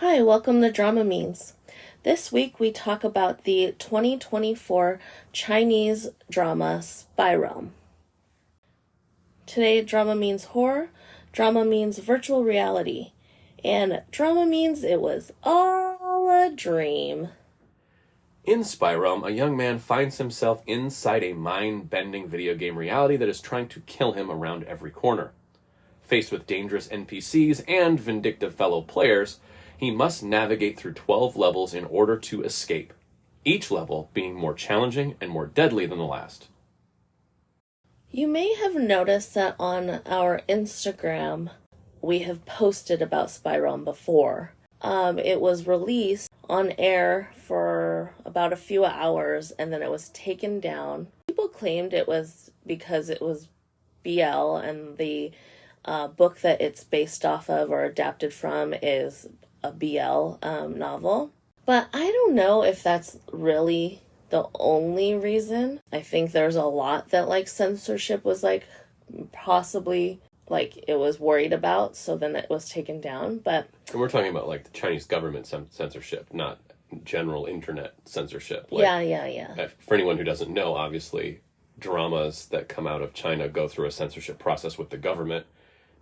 Hi, welcome to DramaMeans. This week we talk about the 2024 Chinese drama Spirealm. Today, drama means horror, drama means virtual reality, and drama means it was all a dream. In Spirealm, a young man finds himself inside a mind-bending video game reality that is trying to kill him around every corner. Faced with dangerous NPCs and vindictive fellow players, he must navigate through 12 levels in order to escape, each level being more challenging and more deadly than the last. You may have noticed that on our Instagram, we have posted about Spirealm before. It was released on air for about a few hours and then it was taken down. People claimed it was because it was BL and the book that it's based off of or adapted from is a BL novel. But I don't know if that's really the only reason. I think there's a lot that censorship was possibly it was worried about, so then it was taken down. But and we're talking about the Chinese government censorship, not general internet censorship. Yeah. For anyone who doesn't know, obviously dramas that come out of China go through a censorship process with the government.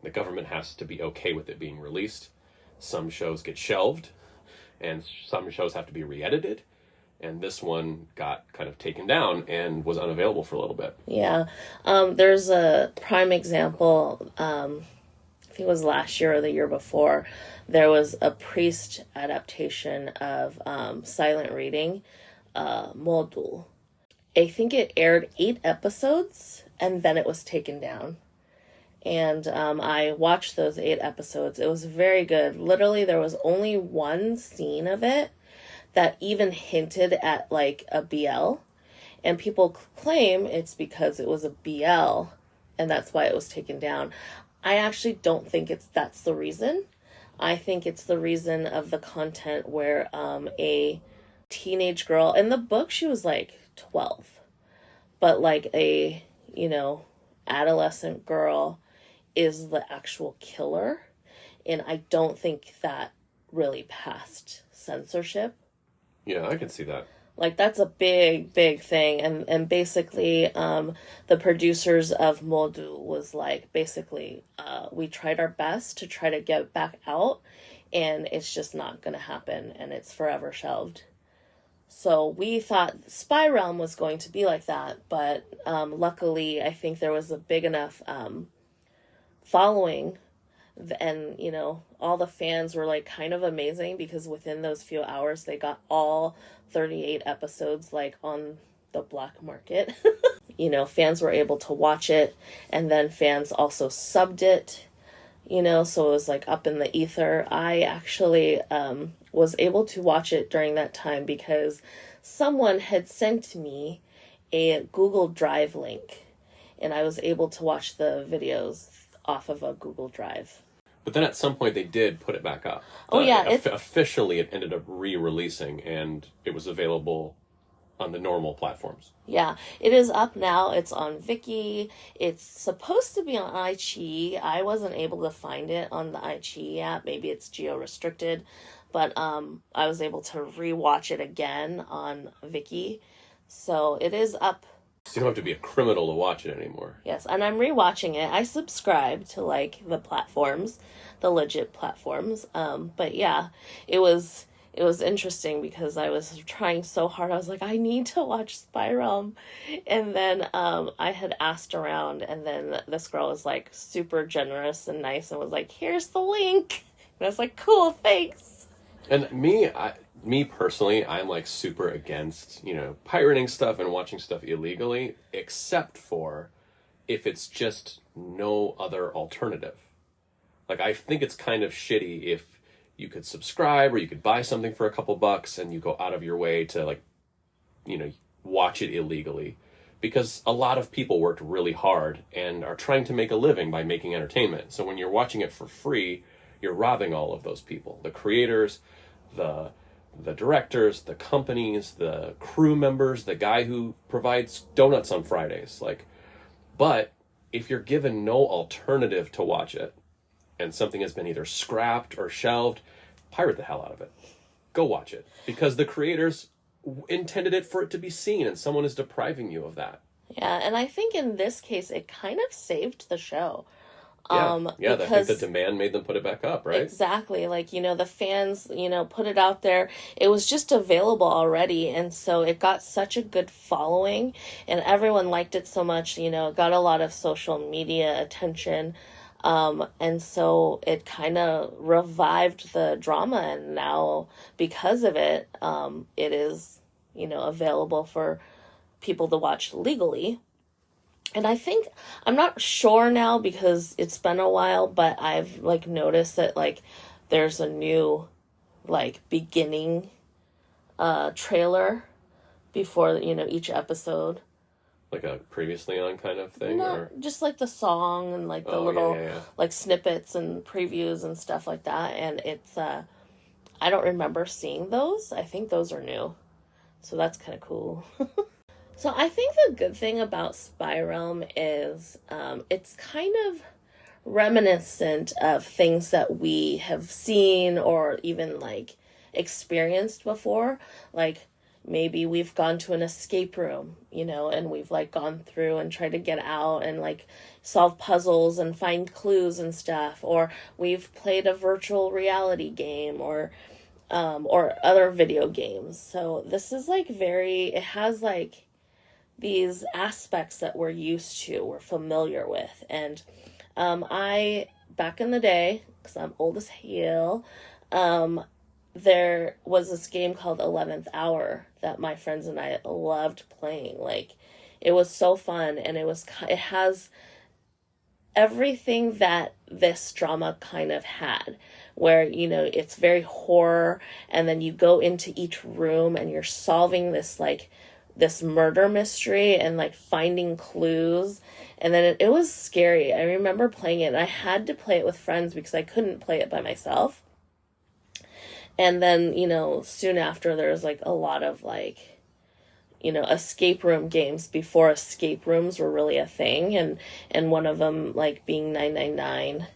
The government has to be okay with it being released. Some shows get shelved, and some shows have to be re-edited. And this one got kind of taken down and was unavailable for a little bit. Yeah. There's a prime example, I think it was last year or the year before. There was a priest adaptation of silent reading, Modul. I think it aired 8 episodes, and then it was taken down. And I watched those 8 episodes. It was very good. Literally, there was only one scene of it that even hinted at a BL. And people claim it's because it was a BL and that's why it was taken down. I actually don't think that's the reason. I think it's the reason of the content where a teenage girl, in the book she was 12, but a, adolescent girl is the actual killer. And I don't think that really passed censorship. Yeah, I can see that. That's a big thing. And basically, the producers of Modu was basically, we tried our best to try to get back out, and it's just not going to happen, and it's forever shelved. So we thought Spirealm was going to be like that, but luckily, I think there was a big enough following, and all the fans were kind of amazing because within those few hours they got all 38 episodes on the black market. Fans were able to watch it, and then fans also subbed it, so it was up in the ether. I actually was able to watch it during that time because someone had sent me a Google Drive link, and I was able to watch the videos off of a Google Drive. But then at some point they did put it back up. Officially it ended up re-releasing, and it was available on the normal platforms. Yeah, it is up now. It's on Viki. It's supposed to be on iQIYI. I wasn't able to find it on the iQIYI app. Maybe it's geo-restricted. But I was able to rewatch it again on Viki. So it is up. So you don't have to be a criminal to watch it anymore. Yes, and I'm rewatching it. I subscribe to the platforms, the legit platforms. But yeah, it was interesting because I was trying so hard. I was I need to watch Spirealm. And then I had asked around, and then this girl was super generous and nice and was here's the link. And I was cool, thanks. And me personally, I'm super against, pirating stuff and watching stuff illegally, except for if it's just no other alternative. I think it's kind of shitty if you could subscribe or you could buy something for a couple bucks and you go out of your way to watch it illegally, because a lot of people worked really hard and are trying to make a living by making entertainment. So when you're watching it for free, you're robbing all of those people, the creators, the directors, the companies, the crew members, the guy who provides donuts on Fridays. But if you're given no alternative to watch it, and something has been either scrapped or shelved, pirate the hell out of it. Go watch it. Because the creators intended it for it to be seen, and someone is depriving you of that. Yeah, and I think in this case, it kind of saved the show. Yeah, I think the demand made them put it back up, right? Exactly. Like, the fans, put it out there. It was just available already. And so it got such a good following and everyone liked it so much, it got a lot of social media attention. And so it kind of revived the drama. And now because of it, it is, available for people to watch legally. And I think, I'm not sure now because it's been a while, but I've, noticed that, there's a new, beginning, trailer before, each episode. Like a previously on kind of thing? Or just, the song and, the little, snippets and previews and stuff like that. And it's, I don't remember seeing those. I think those are new. So that's kind of cool. So I think the good thing about Spirealm is it's kind of reminiscent of things that we have seen or even experienced before. Maybe we've gone to an escape room, and we've gone through and tried to get out and solve puzzles and find clues and stuff. Or we've played a virtual reality game or other video games. So this is it has these aspects that we're used to, we're familiar with. And I, back in the day, because I'm old as hell, there was this game called 11th Hour that my friends and I loved playing. It was so fun, and it has everything that this drama kind of had, where, it's very horror, and then you go into each room and you're solving this this murder mystery and finding clues. And then it was scary. I remember playing it, and I had to play it with friends because I couldn't play it by myself. And then, soon after there was a lot of escape room games before escape rooms were really a thing. And one of them being 999,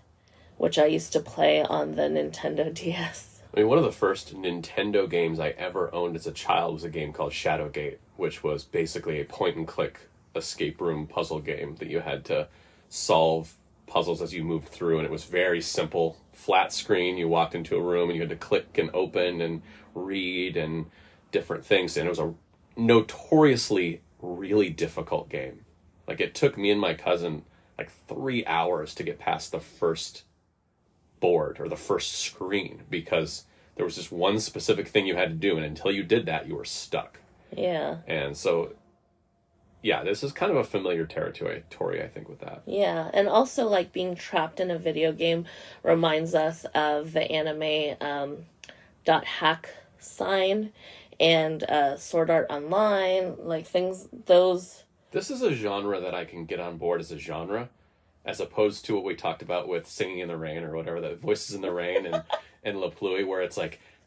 which I used to play on the Nintendo DS. I mean, one of the first Nintendo games I ever owned as a child was a game called Shadowgate, which was basically a point-and-click escape room puzzle game that you had to solve puzzles as you moved through, and it was very simple, flat screen. You walked into a room and you had to click and open and read and different things, and it was a notoriously really difficult game. It took me and my cousin 3 hours to get past the first board or the first screen because there was just one specific thing you had to do, and until you did that, you were stuck. Yeah. And so, yeah, this is kind of a familiar territory, I think, with that. Yeah, and also, being trapped in a video game reminds us of the anime .hack sign and Sword Art Online, things, those... This is a genre that I can get on board as a genre, as opposed to what we talked about with Singing in the Rain or whatever, the Voices in the Rain and La Pluie, where it's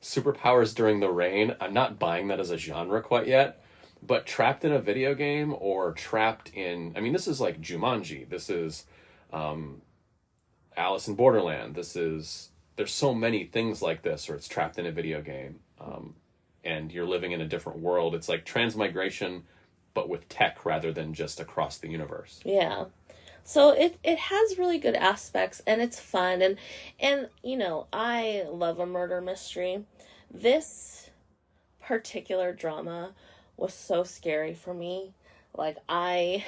superpowers during the rain. I'm not buying that as a genre quite yet, but trapped in a video game or trapped in... I mean, this is Jumanji. This is Alice in Borderland. There's so many things like this, or it's trapped in a video game, and you're living in a different world. It's transmigration, but with tech rather than just across the universe. Yeah. So it has really good aspects, and it's fun, and I love a murder mystery. This particular drama was so scary for me. I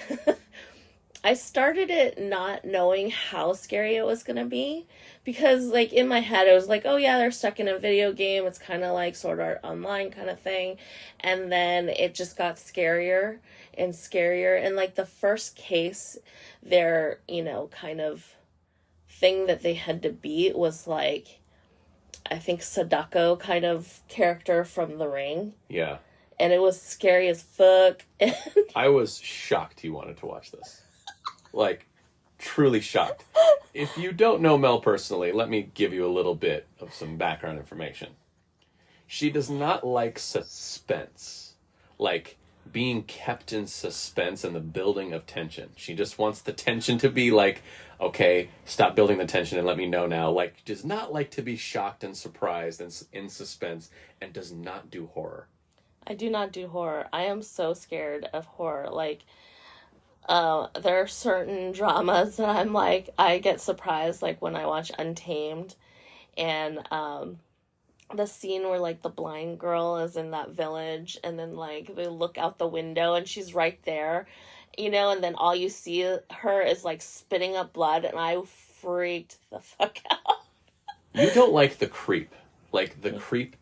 I started it not knowing how scary it was gonna be, because in my head it was oh yeah, they're stuck in a video game, it's kind of like Sword Art Online kind of thing, and then it just got scarier and scarier, and the first case, their kind of thing that they had to beat was I think Sadako kind of character from The Ring. Yeah. And it was scary as fuck. I was shocked you wanted to watch this. Truly shocked. If you don't know Mel personally, let me give you a little bit of some background information. She does not like suspense. being kept in suspense and the building of tension. She just wants the tension to be like, okay, stop building the tension and let me know now. Like, does not like to be shocked and surprised and in suspense, and does not do horror. I do not do horror. I am so scared of horror. Like, there are certain dramas that I'm like, I get surprised, like when I watch Untamed, and the scene where like the blind girl is in that village, and then like they look out the window and she's right there, you know, and then all you see her is like spitting up blood, and I freaked the fuck out. You don't like the creep. Like, the creep,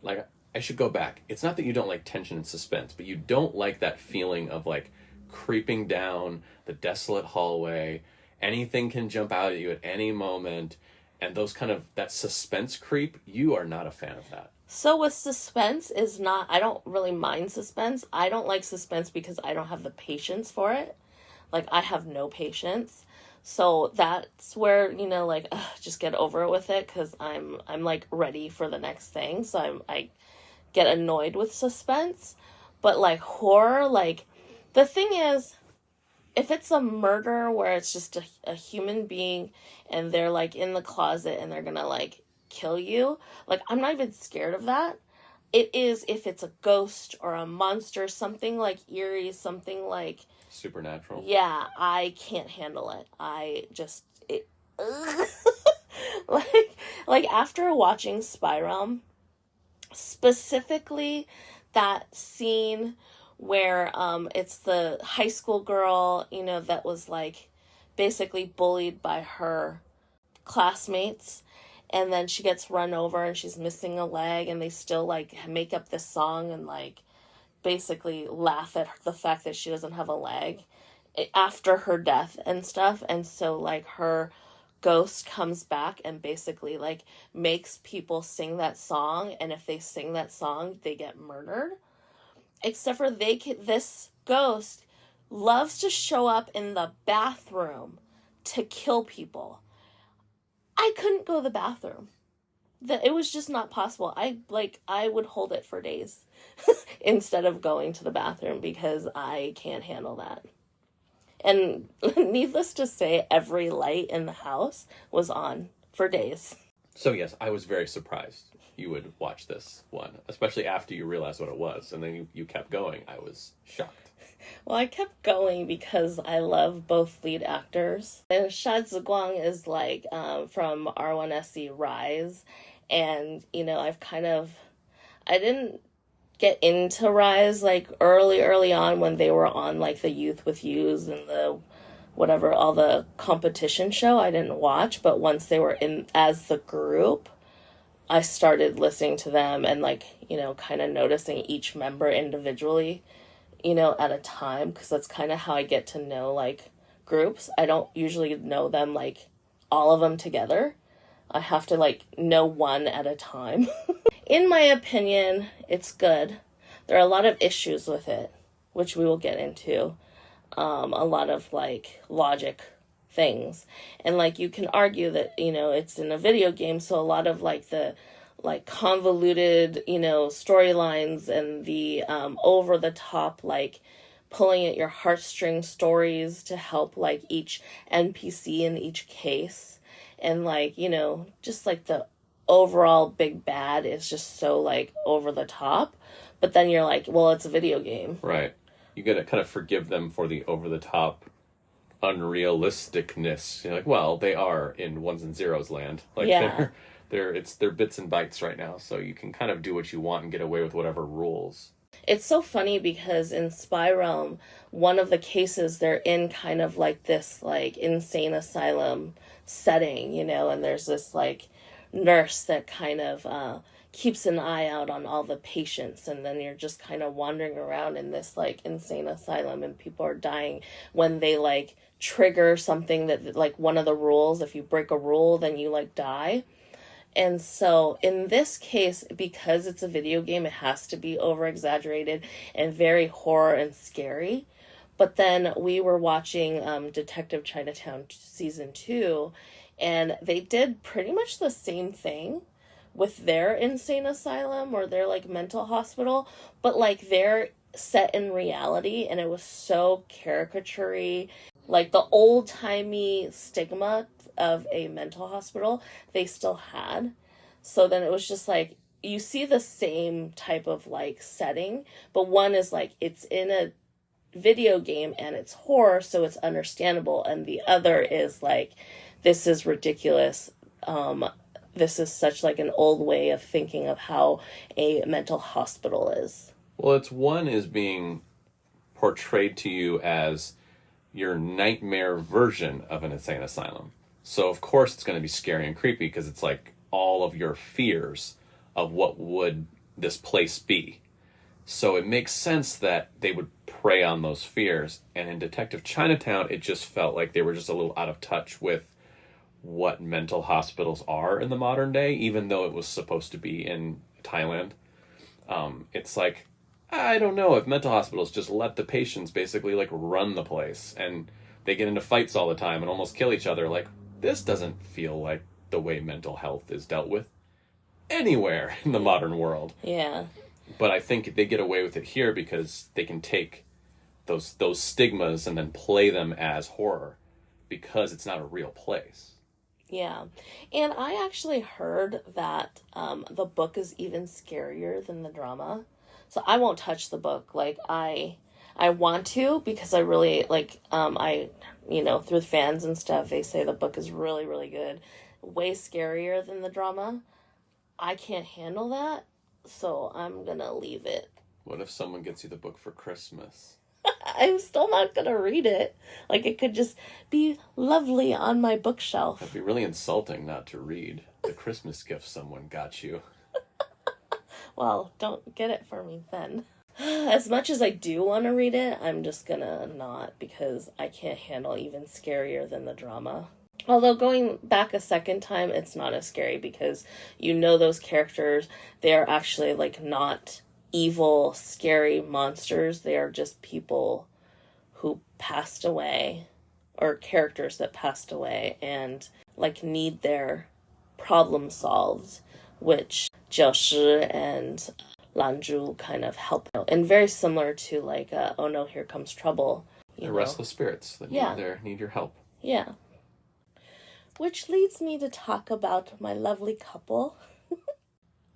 like, I should go back. It's not that you don't like tension and suspense, but you don't like that feeling of like creeping down the desolate hallway. Anything can jump out at you at any moment. And those kind of, that suspense creep, you are not a fan of that. So with suspense is not, I don't really mind suspense. I don't like suspense because I don't have the patience for it. Like, I have no patience. So that's where, you know, like, just get over it with it, because I'm like ready for the next thing. So I get annoyed with suspense. But like horror, like, the thing is, if it's a murder where it's just a human being and they're like in the closet and they're gonna like kill you, like, I'm not even scared of that. It is if it's a ghost or a monster, something like eerie, something like supernatural. Yeah, I can't handle it. Like after watching Spirealm, specifically that scene where it's the high school girl, you know, that was like basically bullied by her classmates, and then she gets run over and she's missing a leg, and they still like make up this song and like basically laugh at the fact that she doesn't have a leg after her death and stuff. And so like her ghost comes back and basically like makes people sing that song, and if they sing that song they get murdered. Except for this ghost loves to show up in the bathroom to kill people. I couldn't go to the bathroom. It was just not possible. I would hold it for days instead of going to the bathroom, because I can't handle that. And needless to say, every light in the house was on for days. So yes, I was very surprised you would watch this one, especially after you realized what it was, and then you kept going. I was shocked. Well, I kept going because I love both lead actors. And Xia Zhi Guang is like from R1SC Rise, and you know, I didn't get into Rise like early on when they were on like the Youth with Yous and the whatever, all the competition show. I didn't watch, but once they were in as the group, I started listening to them and like, you know, kind of noticing each member individually, you know, at a time, because that's kind of how I get to know like groups. I don't usually know them like all of them together. I have to like know one at a time. In my opinion, it's good. There are a lot of issues with it, which we will get into. A lot of like logic things, and like you can argue that, you know, it's in a video game, so a lot of like the like convoluted, you know, storylines and the over the top like pulling at your heartstring stories to help like each NPC in each case, and like, you know, just like the overall big bad is just so like over the top. But then you're like, well, it's a video game, right? You gotta kind of forgive them for the over the top unrealisticness. You're like, well, they are in ones and zeros land. Like, yeah, they're bits and bytes right now, so you can kind of do what you want and get away with whatever rules. It's so funny because in Spirealm, one of the cases, they're in kind of like this like insane asylum setting, you know, and there's this like nurse that kind of keeps an eye out on all the patients, and then you're just kind of wandering around in this like insane asylum, and people are dying when they like trigger something that like one of the rules. If you break a rule, then you like die. And so in this case, because it's a video game, it has to be over exaggerated and very horror and scary. But then we were watching Detective Chinatown season 2, and they did pretty much the same thing with their insane asylum or their like mental hospital, but like their set in reality, and it was so caricature-y. Like the old-timey stigma of a mental hospital, they still had. So then it was just like, you see the same type of like setting, but one is like, it's in a video game and it's horror, so it's understandable. And the other is like, this is ridiculous. This is such like an old way of thinking of how a mental hospital is. Well, it's one is being portrayed to you as your nightmare version of an insane asylum. So of course it's going to be scary and creepy because it's like all of your fears of what would this place be. So it makes sense that they would prey on those fears. And in Detective Chinatown, it just felt like they were just a little out of touch with what mental hospitals are in the modern day, even though it was supposed to be in Thailand. It's like, I don't know if mental hospitals just let the patients basically like run the place and they get into fights all the time and almost kill each other. Like, this doesn't feel like the way mental health is dealt with anywhere in the modern world. Yeah. But I think they get away with it here because they can take those stigmas and then play them as horror because it's not a real place. Yeah. And I actually heard that the book is even scarier than the drama. So I won't touch the book. Like, I want to, because I really, like, through fans and stuff, they say the book is really, really good. Way scarier than the drama. I can't handle that, so I'm gonna leave it. What if someone gets you the book for Christmas? I'm still not gonna read it. Like, it could just be lovely on my bookshelf. That'd be really insulting not to read the Christmas gift someone got you. Well, don't get it for me then. As much as I do want to read it, I'm just gonna not, because I can't handle even scarier than the drama. Although going back a second time, it's not as scary because you know those characters, they are actually like not evil, scary monsters. They are just people who passed away, or characters that passed away and like need their problem solved, which Jiao Shi and Lanzhu kind of help out. And very similar to like, Oh No, Here Comes Trouble. They're restless spirits that need your help. Yeah. Which leads me to talk about my lovely couple.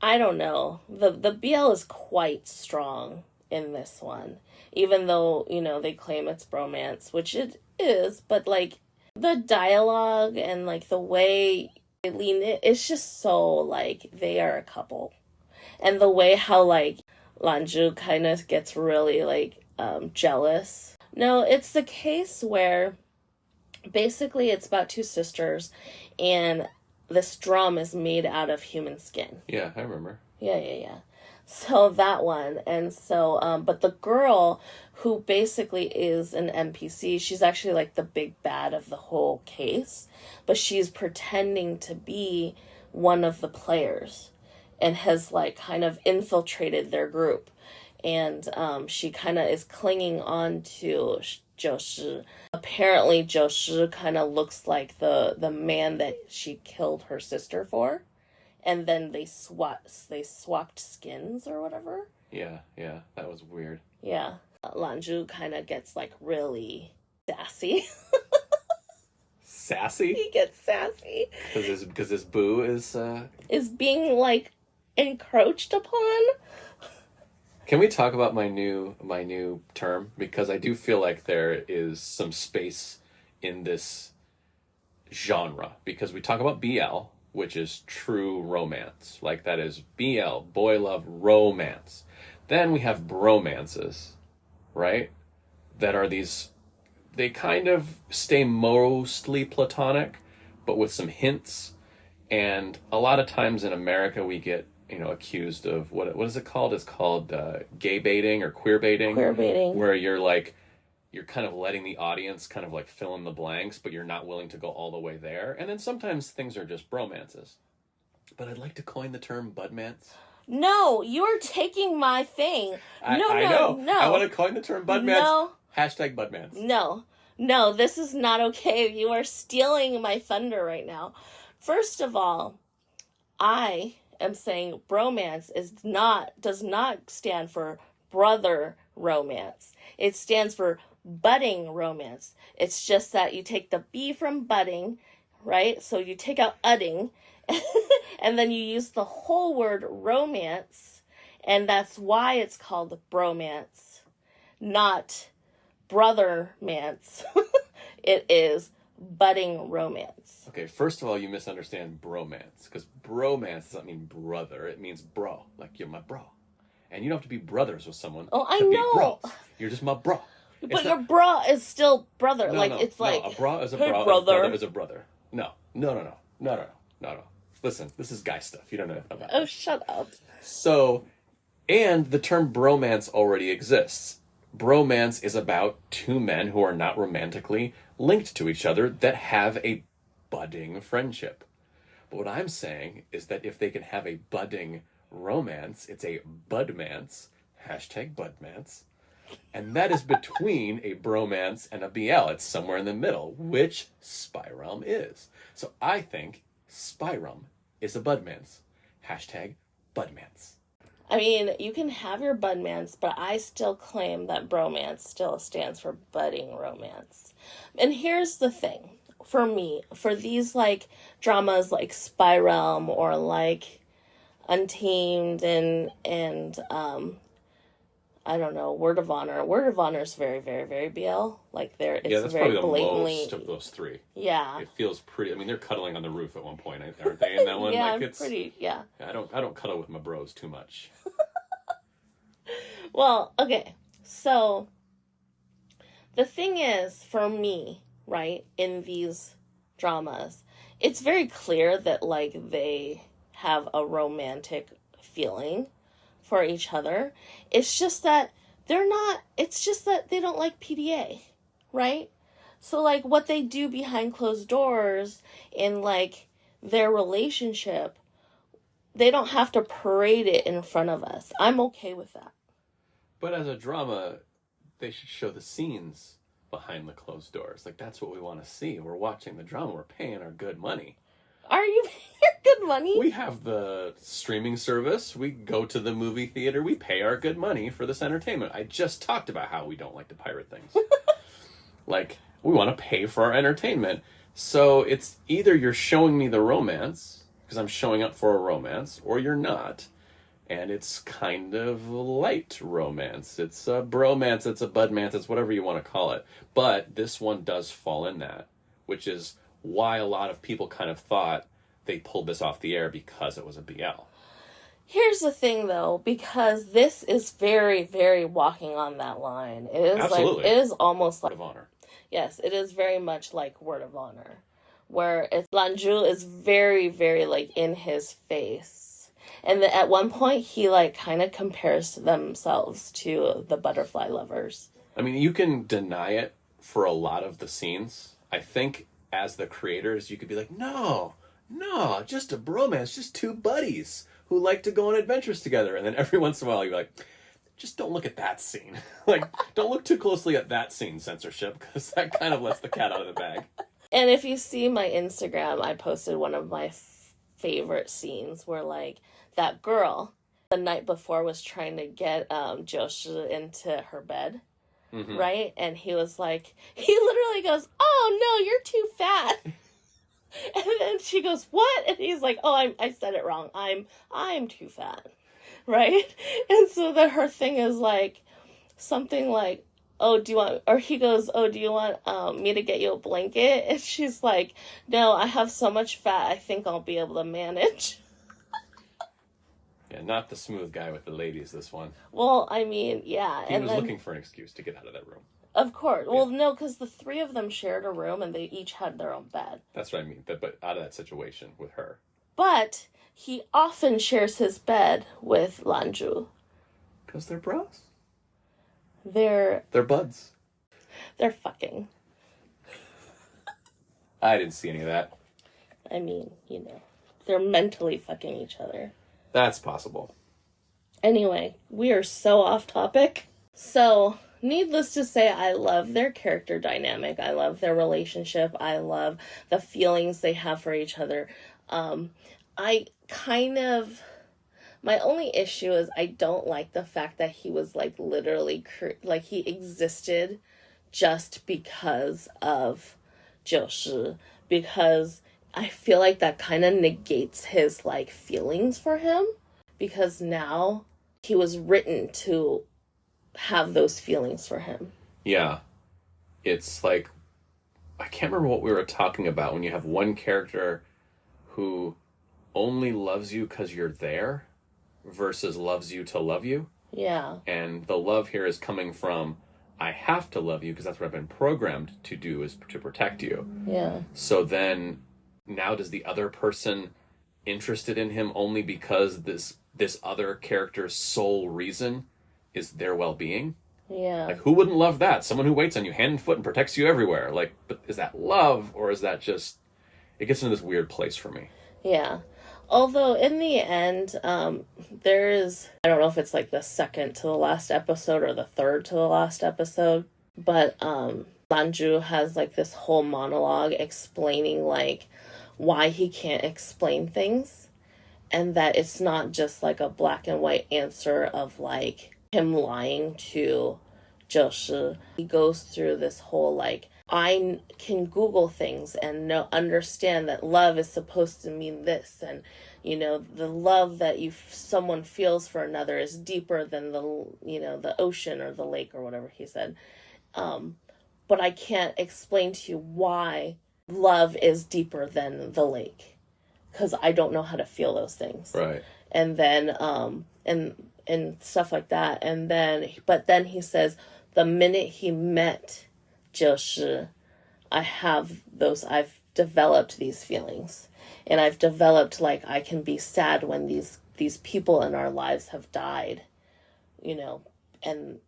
I don't know. The BL is quite strong in this one. Even though, they claim it's bromance, which it is, but like the dialogue and like the way they lean it, it's just so like they are a couple. And the way how like Lanzhu kind of gets really like jealous. No, it's the case where basically it's about two sisters and this drum is made out of human skin. Yeah, I remember. Yeah. So that one. And so, but the girl who basically is an NPC, she's actually like the big bad of the whole case, but she's pretending to be one of the players and has like kind of infiltrated their group. And she kind of is clinging on to Jiao Shi. Apparently, Jiao Shi kind of looks like the man that she killed her sister for. And then they swapped skins or whatever. Yeah, that was weird. Yeah. Lanzhu kind of gets like really sassy. Sassy? He gets sassy. Because his boo is being like encroached upon. Can we talk about my new term? Because I do feel like there is some space in this genre. Because we talk about BL, which is true romance. Like, that is BL, boy love romance. Then we have bromances, right? That are these, they kind of stay mostly platonic, but with some hints. And a lot of times in America we get, accused of, what is it called? It's called gay baiting or queer baiting. Queer baiting. Where you're kind of letting the audience kind of like fill in the blanks, but you're not willing to go all the way there. And then sometimes things are just bromances. But I'd like to coin the term budmance. No, you're taking my thing. I know. I want to coin the term budmance. No. Hashtag budmance. No, this is not okay. You are stealing my thunder right now. First of all, I am saying bromance does not stand for brother romance. It stands for budding romance. It's just that you take the B from budding, right? So you take out udding, and then you use the whole word romance, and that's why it's called bromance, not brothermance. It is budding romance. Okay, first of all, you misunderstand bromance, because bromance doesn't mean brother. It means bro, like you're my bro. And you don't have to be brothers with someone. Oh, I to know. Be bros. You're just my bro. But your bra is still brother. No, like, no, it's like... No, a bra is a hey, bra. brother. A brother is a brother. No. Listen, this is guy stuff. You don't know about Oh, that. shut up. So, and the term bromance already exists. Bromance is about two men who are not romantically linked to each other that have a budding friendship. But what I'm saying is that if they can have a budding romance, it's a budmance, #budmance, and that is between a bromance and a BL. It's somewhere in the middle, which Spirealm is. So I think Spirealm is a budmance, #budmance. I mean, you can have your budmance, but I still claim that bromance still stands for budding romance. And here's the thing. For me, for these, like, dramas like Spirealm or, like, Untamed and I don't know, Word of Honor. Word of Honor is very, very, very BL. Like, it's That's very probably the blatantly... most of those three. Yeah. It feels pretty... I mean, they're cuddling on the roof at one point, aren't they, in that one? Yeah, like, it's pretty, yeah. I don't cuddle with my bros too much. Well, okay, so the thing is, for me, right, in these dramas, it's very clear that, like, they have a romantic feeling for each other. It's just that it's just that they don't like PDA, right? So, like, what they do behind closed doors in, like, their relationship, they don't have to parade it in front of us. I'm okay with that. But as a drama, they should show the scenes behind the closed doors. Like, that's what we want to see. We're watching the drama. We're paying our good money. Are you paying your good money? We have the streaming service. We go to the movie theater. We pay our good money for this entertainment. I just talked about how we don't like to pirate things. Like, we want to pay for our entertainment. So it's either you're showing me the romance, because I'm showing up for a romance, or you're not. And it's kind of light romance. It's a bromance, it's a budmance, it's whatever you want to call it. But this one does fall in that, which is why a lot of people kind of thought they pulled this off the air because it was a BL. Here's the thing, though, because this is very, very walking on that line. It is Absolutely. Like, it is almost like... Word of Honor. Yes, it is very much like Word of Honor, where Lanju is very, very, like, in his face. And at one point, he, like, kind of compares themselves to the butterfly lovers. I mean, you can deny it for a lot of the scenes. I think as the creators, you could be like, no, just a bromance, just two buddies who like to go on adventures together. And then every once in a while, you're like, just don't look at that scene. Like, don't look too closely at that scene, censorship, because that kind of lets the cat out of the bag. And if you see my Instagram, I posted one of my favorite scenes where, like, that girl the night before was trying to get Joshua into her bed, right? And he was like, he literally goes, "Oh no, you're too fat." And then she goes, "What?" And he's like, "Oh, I said it wrong. I'm too fat." Right? And so then her thing is like something like, "Oh, do you want," or he goes, "Oh, do you want me to get you a blanket?" And she's like, "No, I have so much fat, I think I'll be able to manage." Yeah, not the smooth guy with the ladies, this one. Well, I mean, yeah. He was looking for an excuse to get out of that room. Of course. Well, no, because the three of them shared a room and they each had their own bed. That's what I mean, but out of that situation with her. But he often shares his bed with Lanju. Because they're bros. They're buds. They're fucking. I didn't see any of that. I mean, you know, they're mentally fucking each other. That's possible. Anyway, we are so off topic. So, needless to say, I love their character dynamic. I love their relationship. I love the feelings they have for each other. I kind of My only issue is I don't like the fact that he was like literally like he existed just because of 就是 because I feel like that kind of negates his like feelings for him because now he was written to have those feelings for him. Yeah. It's like, I can't remember what we were talking about when you have one character who only loves you because you're there versus loves you to love you. Yeah. And the love here is coming from, I have to love you because that's what I've been programmed to do, is to protect you. Yeah. So then now does the other person interested in him only because this other character's sole reason is their well-being? Yeah. Like, who wouldn't love that? Someone who waits on you hand and foot and protects you everywhere. Like, but is that love, or is that just, it gets into this weird place for me. Yeah. Although in the end, there is, I don't know if it's like the second to the last episode or the third to the last episode, but Lanju has like this whole monologue explaining like why he can't explain things, and that it's not just like a black and white answer of like him lying to 就是. He goes through this whole like, I can Google things and understand that love is supposed to mean this, and you know the love that someone feels for another is deeper than the ocean or the lake or whatever he said. But I can't explain to you why love is deeper than the lake because I don't know how to feel those things. Right. And then and stuff like that. And then but then he says the minute he met 就是 I've developed these feelings, and I've developed like I can be sad when these people in our lives have died, and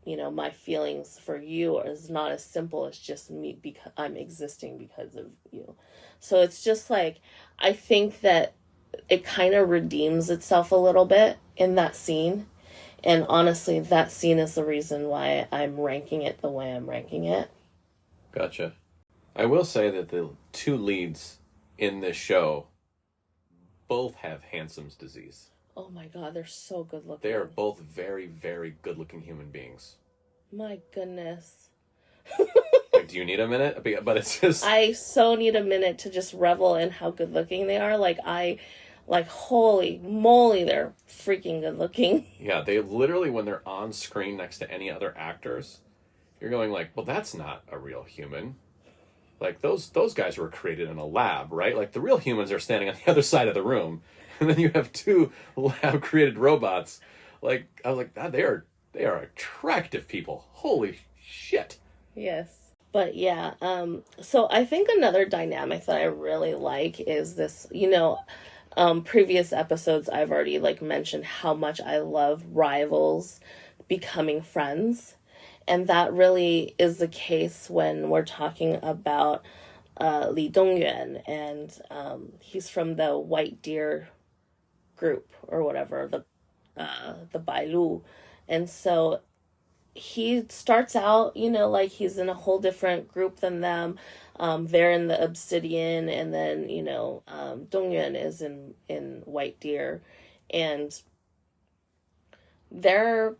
my feelings for you is not as simple as just me because I'm existing because of you. So it's just like, I think that it kind of redeems itself a little bit in that scene. And honestly, that scene is the reason why I'm ranking it the way I'm ranking it. Gotcha. I will say that the two leads in this show both have Handsome's disease. Oh my god, they're so good looking. They are both very, very good looking human beings. My goodness. Like, do you need a minute? But it's just... I so need a minute to just revel in how good looking they are. Like, holy moly, they're freaking good looking. Yeah, they literally, when they're on screen next to any other actors, you're going like, well, that's not a real human. Like, those guys were created in a lab, right? Like, the real humans are standing on the other side of the room. And then you have two lab-created robots. Like, I was like, they are attractive people. Holy shit. Yes. But yeah, so I think another dynamic that I really like is this, previous episodes I've already like mentioned how much I love rivals becoming friends. And that really is the case when we're talking about Li Dongyuan, and he's from the White Deer group or whatever, the Bailu. And so he starts out, like he's in a whole different group than them. They're in the Obsidian, and then, Dongyuan is in White Deer, and they're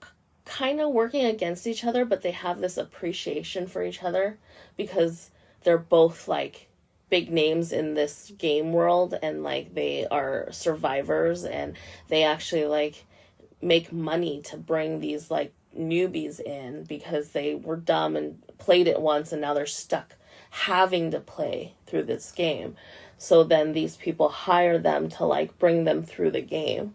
kind of working against each other, but they have this appreciation for each other because they're both like big names in this game world, and like they are survivors, and they actually like make money to bring these like newbies in because they were dumb and played it once, and now they're stuck having to play through this game. So then these people hire them to like bring them through the game.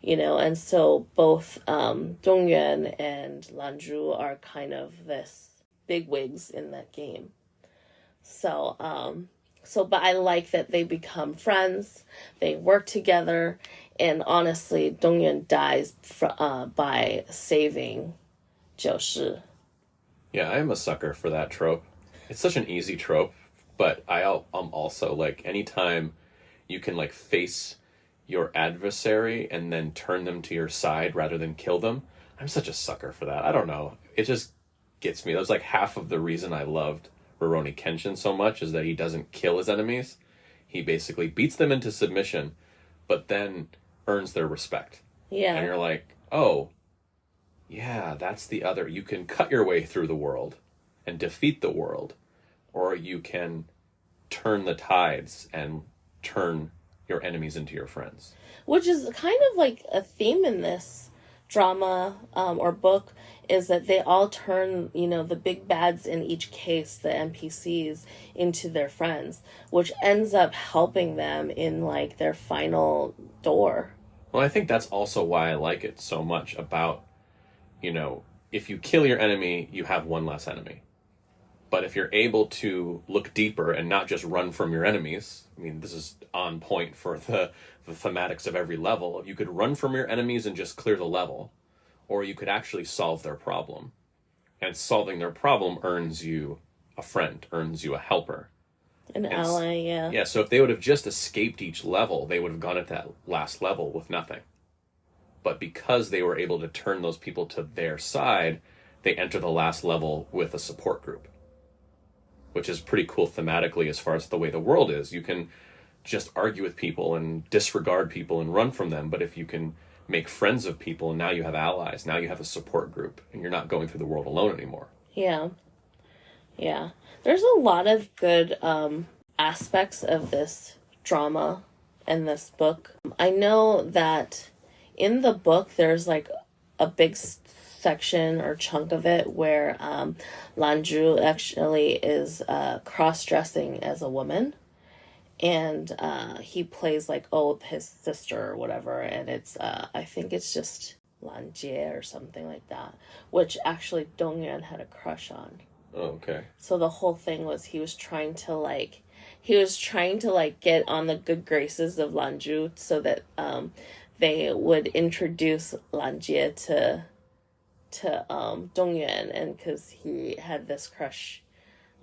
And so both Dongyuan and Lanju are kind of this bigwigs in that game. So, but I like that they become friends, they work together, and honestly, Dongyuan dies by saving Jiu Shi. Yeah, I am a sucker for that trope. It's such an easy trope, but I'm also like, anytime you can like face your adversary and then turn them to your side rather than kill them, I'm such a sucker for that. I don't know. It just gets me. That was like half of the reason I loved Rurouni Kenshin so much, is that he doesn't kill his enemies. He basically beats them into submission, but then earns their respect. Yeah. And you're like, oh, yeah, that's the other. You can cut your way through the world and defeat the world, or you can turn the tides and turn your enemies into your friends. Which is kind of like a theme in this drama or book, is that they all turn, the big bads in each case, the NPCs, into their friends, which ends up helping them in like their final door. Well, I think that's also why I like it so much about, if you kill your enemy, you have one less enemy. But if you're able to look deeper and not just run from your enemies, I mean, this is on point for the thematics of every level. You could run from your enemies and just clear the level, or you could actually solve their problem. And solving their problem earns you a friend, earns you a helper. An ally, yeah. Yeah, so if they would have just escaped each level, they would have gone at that last level with nothing. But because they were able to turn those people to their side, they enter the last level with a support group. Which is pretty cool thematically as far as the way the world is. You can just argue with people and disregard people and run from them, but if you can make friends of people, now you have allies, now you have a support group, and you're not going through the world alone anymore. Yeah. Yeah. There's a lot of good aspects of this drama and this book. I know that in the book there's like a big section or chunk of it where Lanju actually is cross-dressing as a woman, and he plays like his sister or whatever, and it's I think it's just Lan Jie or something like that, which actually Dongyuan had a crush on. Oh, okay. So the whole thing was he was trying to get on the good graces of Lanju so that they would introduce Lan Jie to Dongyuan, and because he had this crush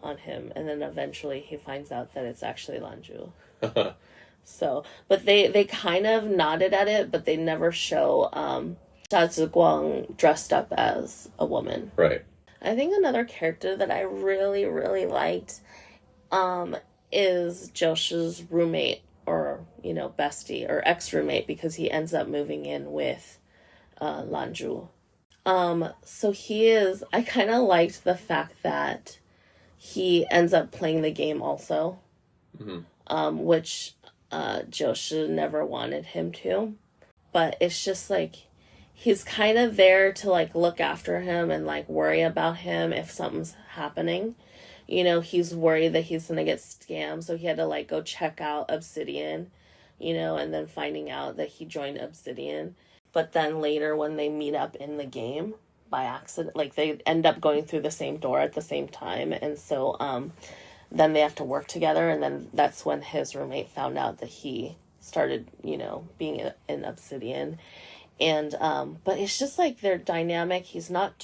on him, and then eventually he finds out that it's actually Lanju. So, but they kind of nodded at it, but they never show Xia Zhi Guang dressed up as a woman. Right. I think another character that I really, really liked is Joshi's roommate, or, bestie, or ex-roommate, because he ends up moving in with Lanju. So I kind of liked the fact that he ends up playing the game also, which Joshi never wanted him to. But it's just like, he's kind of there to like look after him and like worry about him if something's happening. He's worried that he's going to get scammed, so he had to like go check out Obsidian, and then finding out that he joined Obsidian. But then later when they meet up in the game by accident, like they end up going through the same door at the same time. And so then they have to work together. And then that's when his roommate found out that he started, being in Obsidian. And but it's just like their dynamic. He's not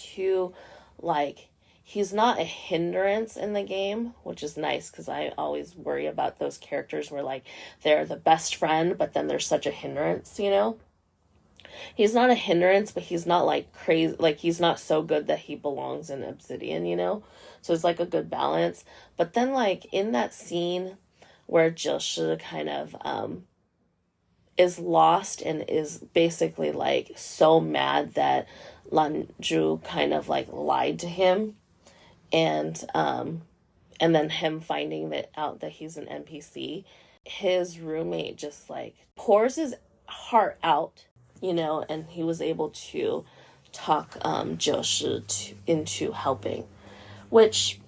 a hindrance in the game, which is nice, because I always worry about those characters where like they're the best friend, but then they're such a hindrance, He's not a hindrance, but he's not like crazy, like he's not so good that he belongs in Obsidian, So it's like a good balance. But then like in that scene where Joshi kind of is lost and is basically like so mad that Lanju kind of like lied to him, and then him finding out that he's an NPC, his roommate just like pours his heart out, and he was able to talk Joshi into helping, which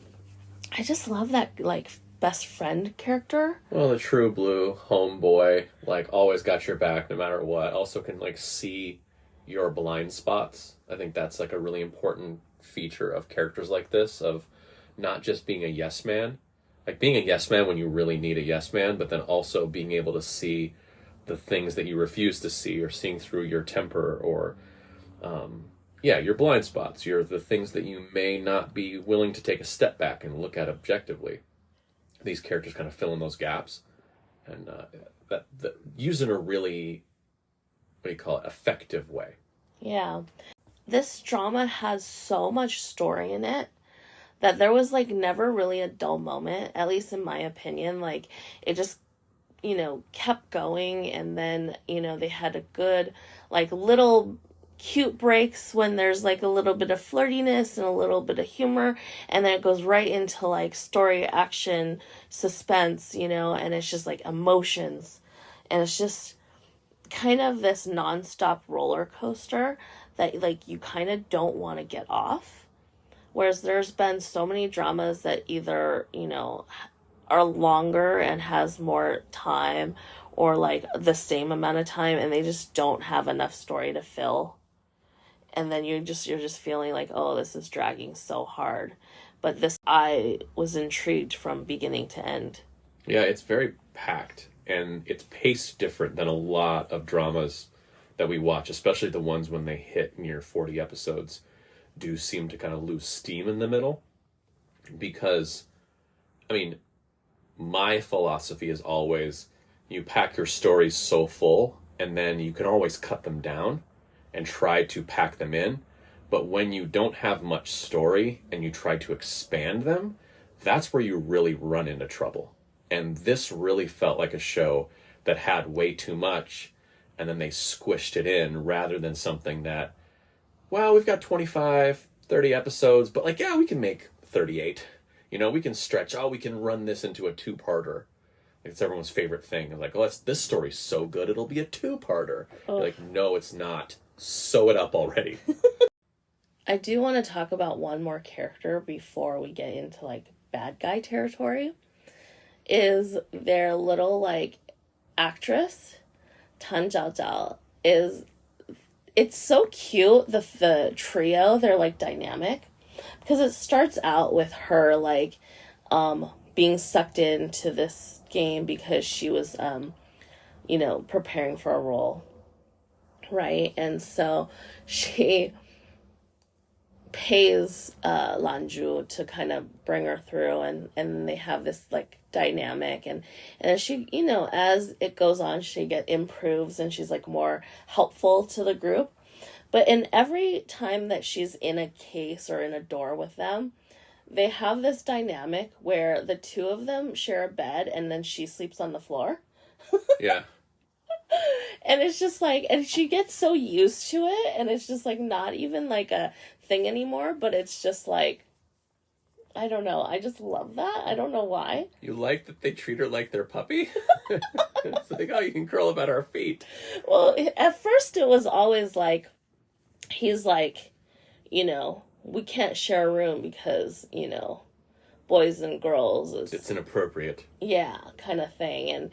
I just love that like best friend character. Well, the true blue homeboy, like always got your back no matter what. Also can like see your blind spots. I think that's like a really important feature of characters like this, of not just being a yes man, like being a yes man when you really need a yes man, but then also being able to see the things that you refuse to see, or seeing through your temper, or your blind spots, the things that you may not be willing to take a step back and look at objectively. These characters kind of fill in those gaps, and that used in a really, effective way. Yeah. This drama has so much story in it that there was like never really a dull moment, at least in my opinion. Like it just, kept going, and then, they had a good, like, little cute breaks when there's, like, a little bit of flirtiness and a little bit of humor, and then it goes right into, like, story, action, suspense, and it's just, like, emotions, and it's just kind of this nonstop roller coaster that, like, you kind of don't want to get off. Whereas there's been so many dramas that either, are longer and has more time, or like the same amount of time, and they just don't have enough story to fill. And then you're just feeling like, oh, this is dragging so hard. But this, I was intrigued from beginning to end. Yeah, it's very packed, and it's paced different than a lot of dramas that we watch, especially the ones when they hit near 40 episodes, do seem to kind of lose steam in the middle. Because, I mean, my philosophy is always, you pack your stories so full, and then you can always cut them down and try to pack them in. But when you don't have much story and you try to expand them, that's where you really run into trouble. And this really felt like a show that had way too much, and then they squished it in, rather than something that, well, we've got 25, 30 episodes, but like, yeah, we can make 38. We can stretch, we can run this into a two-parter. It's everyone's favorite thing. Like, oh, this story's so good, it'll be a two-parter. You're like, no, it's not. Sew it up already. I do want to talk about one more character before we get into, like, bad guy territory. Is their little, like, actress, Tan Zhao Zhao, it's so cute, the trio, they're, like, dynamic. Because it starts out with her, like, being sucked into this game because she was, preparing for a role, right? And so she pays Lanju to kind of bring her through, and they have this, like, dynamic, and then she, as it goes on, she improves, and she's, like, more helpful to the group. But in every time that she's in a case or in a door with them, they have this dynamic where the two of them share a bed, and then she sleeps on the floor. Yeah. And it's just like, and she gets so used to it, and it's just like not even like a thing anymore, but it's just like, I don't know. I just love that. I don't know why. You like that they treat her like their puppy? It's like, oh, you can curl up at our feet. Well, at first it was always like, he's like, we can't share a room because, boys and girls it's inappropriate. Yeah, kind of thing.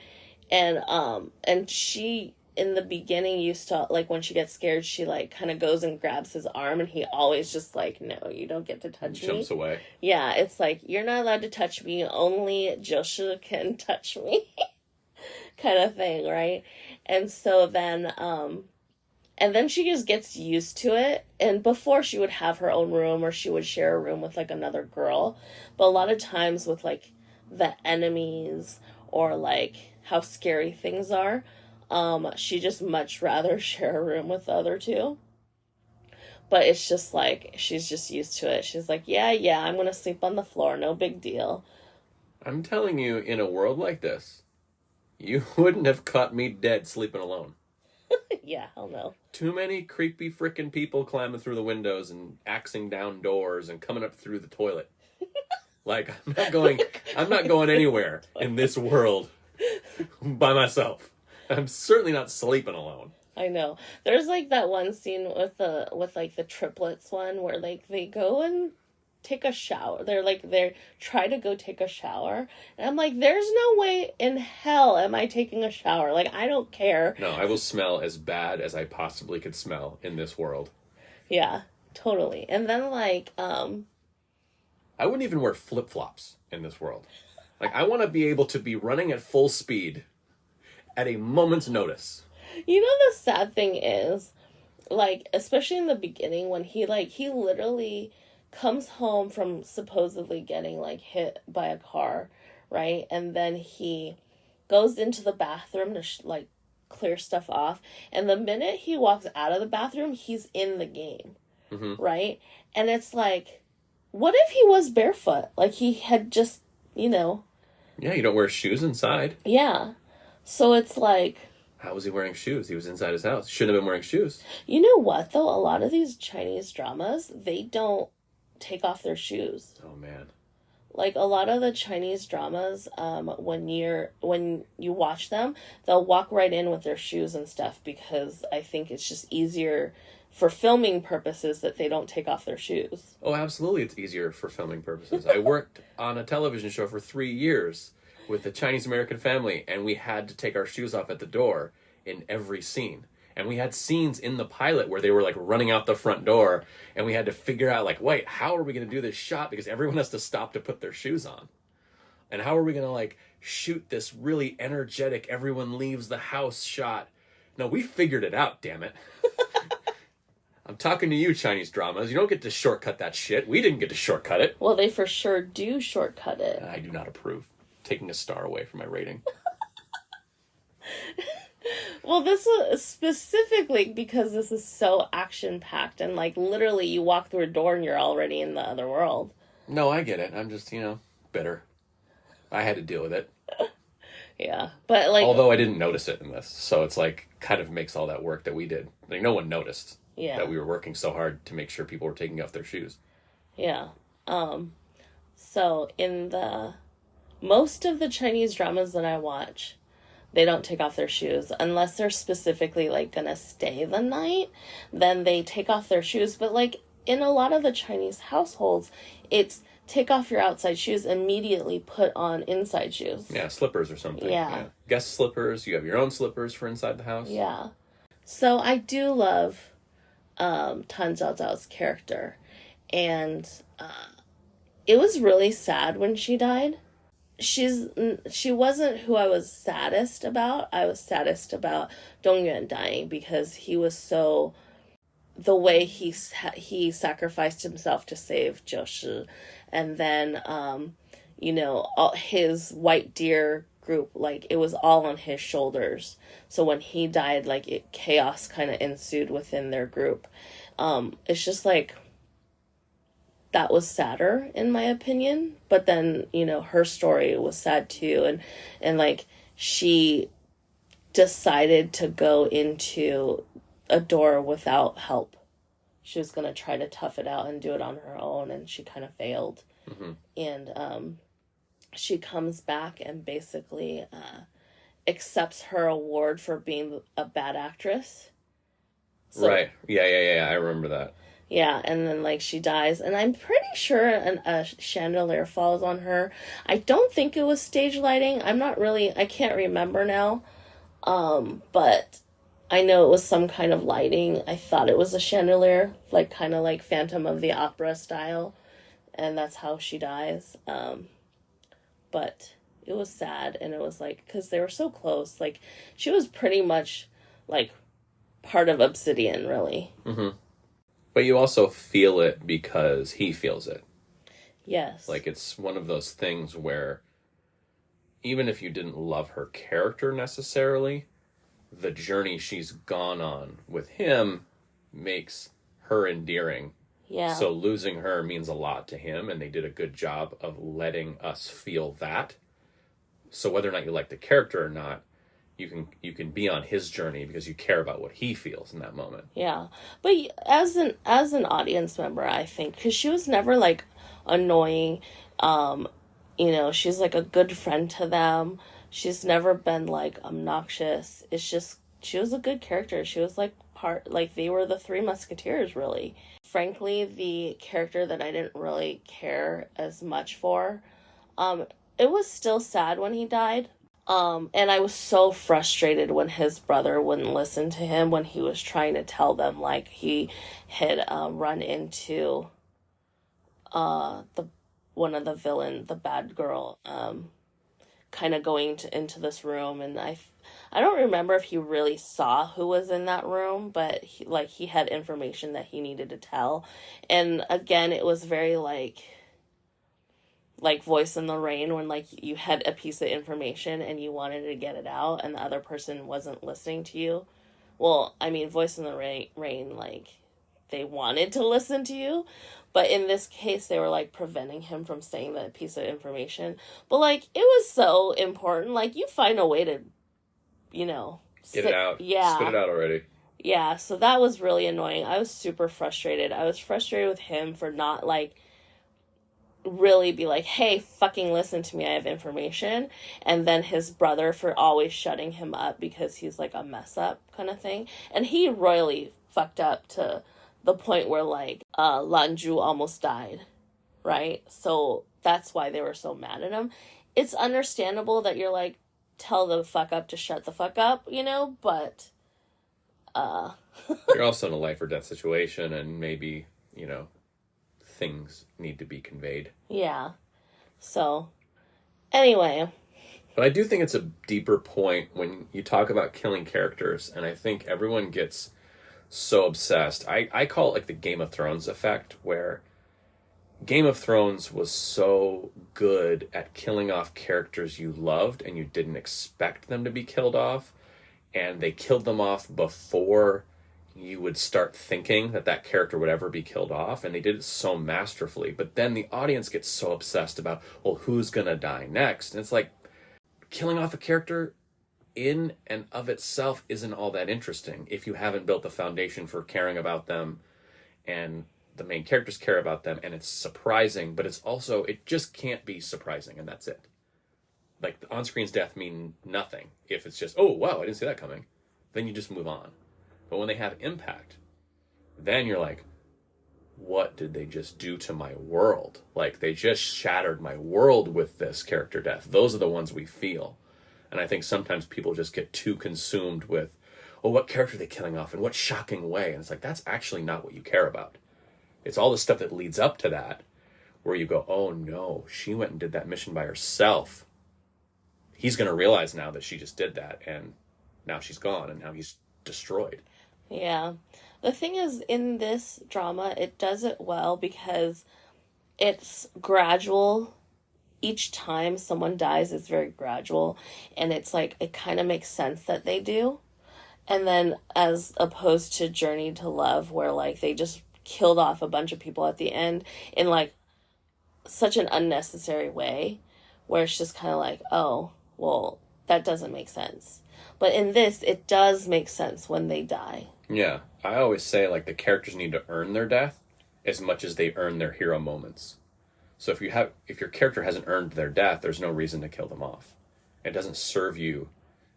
And she, in the beginning, used to, like, when she gets scared, she, like, kind of goes and grabs his arm, and he always just, like, no, you don't get to touch me. Jumps away. Yeah, it's like, you're not allowed to touch me, only Joshua can touch me. Kind of thing, right? And so then, and then she just gets used to it. And before, she would have her own room, or she would share a room with, like, another girl. But a lot of times with, like, the enemies, or, like, how scary things are, she just much rather share a room with the other two. But it's just like, she's just used to it. She's like, yeah, I'm gonna sleep on the floor, no big deal. I'm telling you, in a world like this, you wouldn't have caught me dead sleeping alone. Yeah, hell no. Too many creepy frickin' people climbing through the windows and axing down doors and coming up through the toilet. Like, I'm not going anywhere in this world by myself. I'm certainly not sleeping alone. I know. There's, like, that one scene with the triplets one where, like, they go and take a shower. They try to go take a shower. And I'm like, there's no way in hell am I taking a shower. Like, I don't care. No, I will smell as bad as I possibly could smell in this world. Yeah, totally. And then, like, I wouldn't even wear flip-flops in this world. Like, I want to be able to be running at full speed at a moment's notice. The sad thing is, like, especially in the beginning when he literally comes home from supposedly getting, like, hit by a car, right? And then he goes into the bathroom to, clear stuff off. And the minute he walks out of the bathroom, he's in the game, right? And it's like, what if he was barefoot? Like, he had just, Yeah, you don't wear shoes inside. Yeah. So it's like, How was he wearing shoes? He was inside his house. Shouldn't have been wearing shoes. you know what though? A lot of these Chinese dramas, they don't take off their shoes. Oh man. Like a lot of the Chinese dramas, when you watch them, they'll walk right in with their shoes and stuff because I think it's just easier for filming purposes that they don't take off their shoes. Oh, absolutely, it's easier for filming purposes. I worked on a television show for 3 years with a Chinese American family, and we had to take our shoes off at the door in every scene. And we had scenes in the pilot where they were like running out the front door, and we had to figure out like, wait, how are we going to do this shot? Because everyone has to stop to put their shoes on. And how are we going to like shoot this really energetic, everyone leaves the house shot? No, we figured it out, damn it. I'm talking to you, Chinese dramas. You don't get to shortcut that shit. We didn't get to shortcut it. Well, they for sure do shortcut it. I do not approve. Taking a star away from my rating. Well, this was specifically because this is so action-packed and, like, literally you walk through a door and you're already in the other world. No, I get it. I'm just, bitter. I had to deal with it. Yeah, but, like... Although I didn't notice it in this, so it's, like, kind of makes all that work that we did. Like, no one noticed that we were working so hard to make sure people were taking off their shoes. Yeah. So, in most of the Chinese dramas that I watch... They don't take off their shoes unless they're specifically like gonna stay the night. Then they take off their shoes. But like in a lot of the Chinese households, it's take off your outside shoes, immediately put on inside shoes. Yeah, slippers or something. Yeah. Guest slippers. You have your own slippers for inside the house. Yeah. So I do love Tan Zhao Zhao's character, and it was really sad when she died. She wasn't who I was saddest about. I was saddest about Dong Yuan dying because he was so... The way he sacrificed himself to save Zhou Shi. And then, his white deer group, like, it was all on his shoulders. So when he died, like, chaos kind of ensued within their group. It's just, like... That was sadder, in my opinion. But then, her story was sad, too. And like, she decided to go into a door without help. She was going to try to tough it out and do it on her own, and she kind of failed. Mm-hmm. And she comes back and basically accepts her award for being a bad actress. So, right. Yeah. I remember that. Yeah, and then, like, she dies, and I'm pretty sure a chandelier falls on her. I don't think it was stage lighting. I can't remember now. But I know it was some kind of lighting. I thought it was a chandelier, like, kind of like Phantom of the Opera style, and that's how she dies. But it was sad, and it was, like, because they were so close. Like, she was pretty much, like, part of Obsidian, really. Mm-hmm. But you also feel it because he feels it. Yes. Like, it's one of those things where even if you didn't love her character necessarily, the journey she's gone on with him makes her endearing. Yeah. So losing her means a lot to him, and they did a good job of letting us feel that. So whether or not you like the character or not, you can be on his journey because you care about what he feels in that moment. Yeah. But as an audience member, I think, because she was never, like, annoying. She's, like, a good friend to them. She's never been, like, obnoxious. It's just, she was a good character. She was, like, they were the Three Musketeers, really. Frankly, the character that I didn't really care as much for, it was still sad when he died. And I was so frustrated when his brother wouldn't listen to him when he was trying to tell them, like, he had run into one of the villain, the bad girl, kind of going into this room, and I don't remember if he really saw who was in that room, but he had information that he needed to tell, and again, it was very like Voice in the Rain, when, like, you had a piece of information and you wanted to get it out and the other person wasn't listening to you. Well, I mean, Voice in the Rain, like, they wanted to listen to you, but in this case, they were, like, preventing him from saying that piece of information. But, like, it was so important. Like, you find a way to you know, Get it out. Yeah. Spit it out already. Yeah, so that was really annoying. I was super frustrated. I was frustrated with him for not, like, really be like, hey, fucking listen to me, I have information. And then his brother for always shutting him up because he's, like, a mess up kind of thing. And he royally fucked up to the point where, like, Lanju almost died, right? So that's why they were so mad at him. It's understandable that you're like, tell the fuck up to shut the fuck up, you know, but you're also in a life or death situation, and maybe, you know, things need to be conveyed. Yeah. So, anyway. But I do think it's a deeper point when you talk about killing characters, and I think everyone gets so obsessed. I call it like the Game of Thrones effect, where Game of Thrones was so good at killing off characters you loved and you didn't expect them to be killed off, and they killed them off before you would start thinking that that character would ever be killed off, and they did it so masterfully. But then the audience gets so obsessed about, well, who's gonna die next? And it's like, killing off a character in and of itself isn't all that interesting if you haven't built the foundation for caring about them, and the main characters care about them, and it's surprising, but it's also, it just can't be surprising, and that's it. Like, the on-screen's death mean nothing if it's just, oh, wow, I didn't see that coming. Then you just move on. But when they have impact, then you're like, what did they just do to my world? Like, they just shattered my world with this character death. Those are the ones we feel. And I think sometimes people just get too consumed with, oh, what character are they killing off in what shocking way? And it's like, that's actually not what you care about. It's all the stuff that leads up to that, where you go, oh no, she went and did that mission by herself. He's going to realize now that she just did that, and now she's gone, and now he's destroyed. Yeah. The thing is, in this drama, it does it well because it's gradual. Each time someone dies, it's very gradual, and it's like, it kind of makes sense that they do. And then as opposed to Journey to Love, where like they just killed off a bunch of people at the end in like such an unnecessary way, where it's just kind of like, oh, well, that doesn't make sense. But in this, it does make sense when they die. Yeah, I always say, like, the characters need to earn their death as much as they earn their hero moments. So if your character hasn't earned their death, there's no reason to kill them off. It doesn't serve you.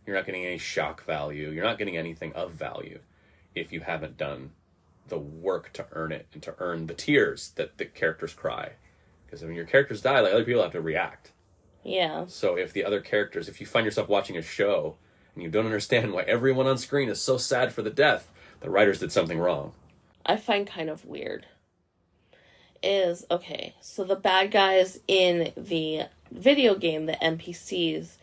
You're not getting any shock value. You're not getting anything of value if you haven't done the work to earn it and to earn the tears that the characters cry. Because when your characters die, like, other people have to react. Yeah. So if the other characters, if you find yourself watching a show and you don't understand why everyone on screen is so sad for the death, the writers did something wrong. I find kind of weird is, okay, so the bad guys in the video game, the NPCs,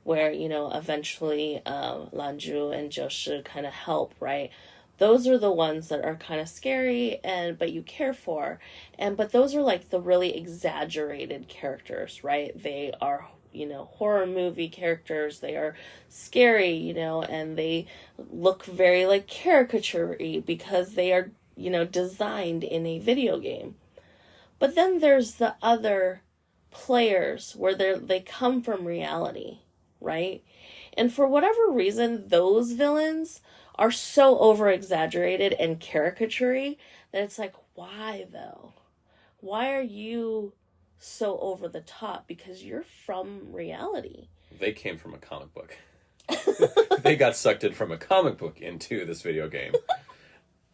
where, you know, eventually Lanju and Joshi kind of help, right? Those are the ones that are kind of scary, but you care for. But those are like the really exaggerated characters, right? They are, you know, horror movie characters. They are scary, you know, and they look very like caricature-y because they are, you know, designed in a video game. But then there's the other players where they come from reality, right? And for whatever reason, those villains are so over-exaggerated and caricature-y that it's like, why though? Why are you so over the top? Because you're from reality. They came from a comic book. They got sucked in from a comic book into this video game.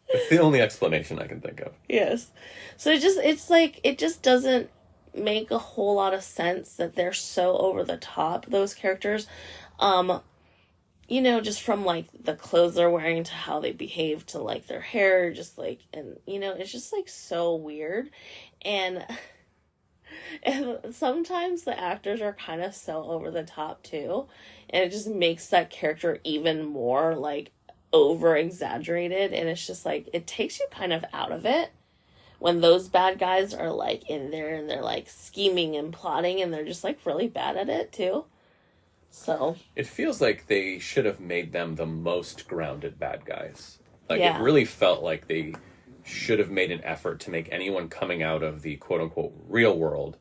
It's the only explanation I can think of. Yes. So it just doesn't make a whole lot of sense that they're so over the top, those characters. You know, just from like the clothes they're wearing to how they behave to like their hair, just like, and you know, it's just like so weird. And sometimes the actors are kind of so over the top too, and it just makes that character even more like over exaggerated, and it's just like, it takes you kind of out of it when those bad guys are like in there and they're like scheming and plotting, and they're just like really bad at it too. So it feels like they should have made them the most grounded bad guys. Like, yeah. It really felt like they should have made an effort to make anyone coming out of the quote-unquote real world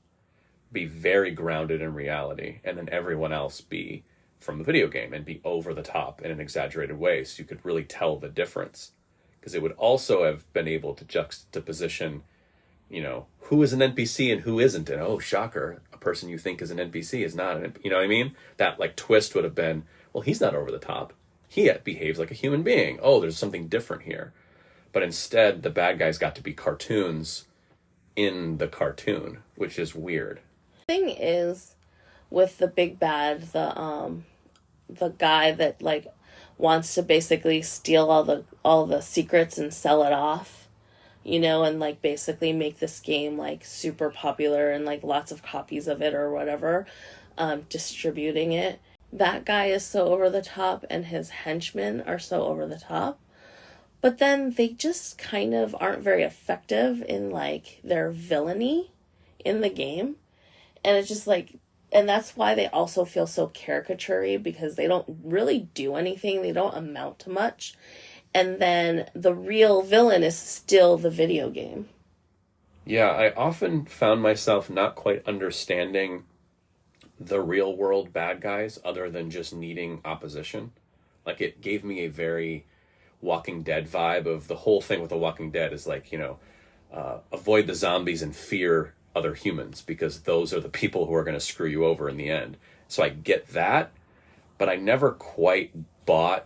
be very grounded in reality, and then everyone else be from the video game and be over the top in an exaggerated way, so you could really tell the difference. Because it would also have been able to juxtaposition, who is an NPC and who isn't. And oh, shocker, a person you think is an NPC is not an NPC. You know what I mean? That like twist would have been, well, he's not over the top. He behaves like a human being. Oh, there's something different here. But instead, the bad guys got to be cartoons in the cartoon, which is weird. Thing is, with the big bad, the guy that like wants to basically steal all the secrets and sell it off, and like basically make this game like super popular and like lots of copies of it or whatever, distributing it. That guy is so over the top and his henchmen are so over the top. But then they just kind of aren't very effective in like their villainy in the game. And it's just like, and that's why they also feel so caricature-y, because they don't really do anything. They don't amount to much. And then the real villain is still the video game. Yeah, I often found myself not quite understanding the real world bad guys other than just needing opposition. Like, it gave me a very Walking Dead vibe of the whole thing with The Walking Dead is like, avoid the zombies and fear other humans, because those are the people who are going to screw you over in the end. So I get that, but I never quite bought